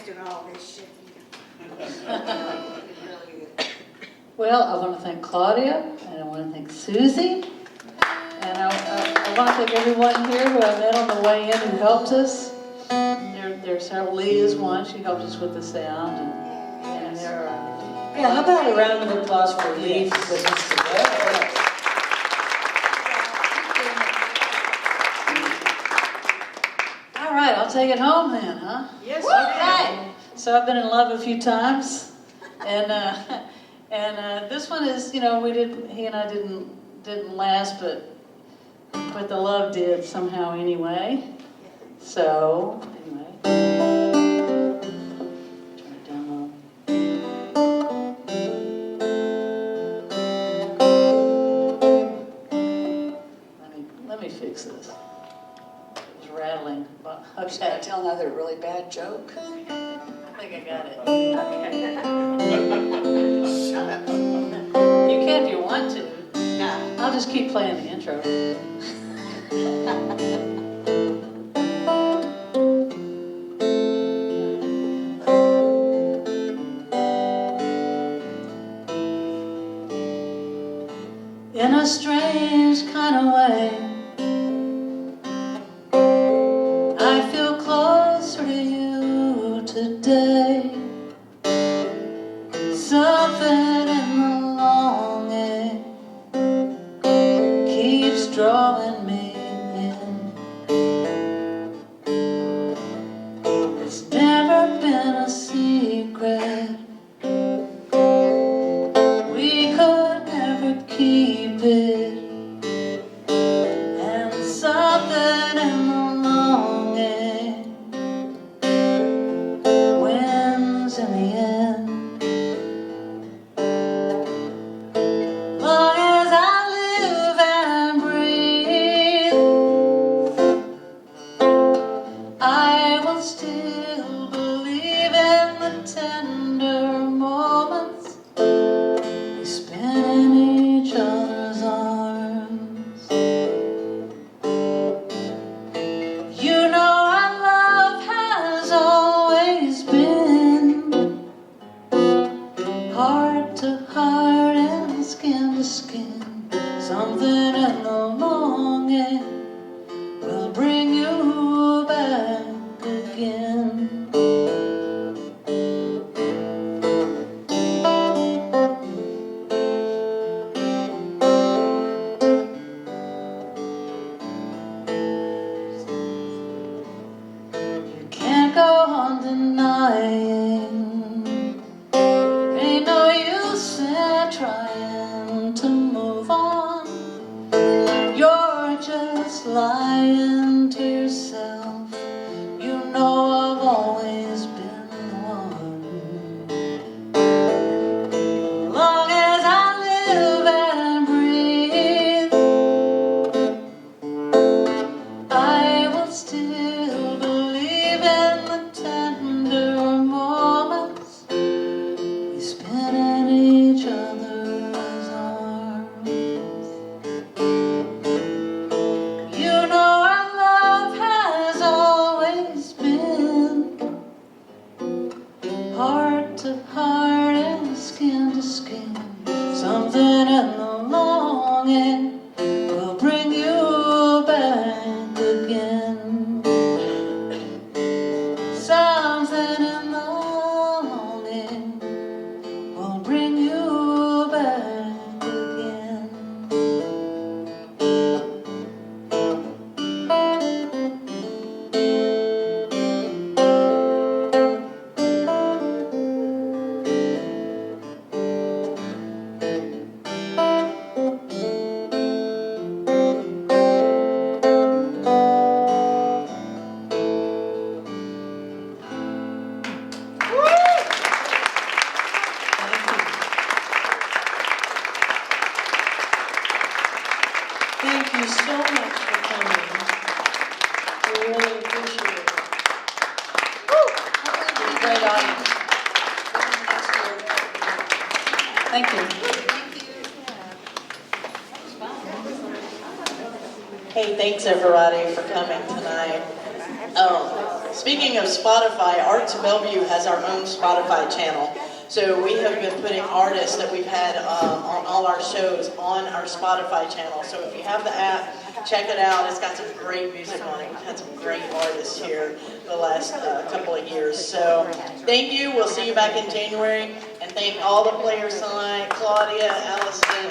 doing all this shit either. Really good. Well, I want to thank Claudia, and I want to thank Suzi, and I want to thank everyone here who I met on the way in who helped us. There's several. Lee is one. She helped us with the sound, and there are. Yeah, how about a round of applause for Lee with us today? All right, I'll take it home then, huh? Yes, Okay. So I've been in love a few times, and this one is, he and I didn't last, but the love did somehow anyway. So anyway, turn it down low. Let me fix this. It was rattling. Should I tell another really bad joke? I think I got it. Okay. Shut up. You can if you want to. No. I'll just keep playing the intro. In a strange kind of way, I feel closer to you today. Something in the longing keeps drawing me in. It's never been a secret. We could never keep it. And something in the longing wins in the end. Long as I live and breathe, I will still believe in the tender moments we spend in each other's arms. You know our love has always been heart to heart and skin to skin. Something in the longing will bring you back again. You can't go on denying. Ain't no use in trying to move on. You're just lying to yourself. You know I've always been the one. Long as I live and breathe, I will still believe in the tender moments we spend in each other's arms. You know our love has always been heart to heart and skin to skin. Something in the longing will bring you back again. Something in the longing will bring you back again. Thank you so much for coming. We really appreciate it. You're a great audience. Thank you. Hey, thanks everybody for coming tonight. Speaking of Spotify, Art to Bellevue has our own Spotify channel. So we have been putting artists that we've had on all our shows on our Spotify channel. So if you have the app, check it out. It's got some great music on it. We've had some great artists here the last couple of years. So thank you. We'll see you back in January. And thank all the players tonight, Claudia, Allison,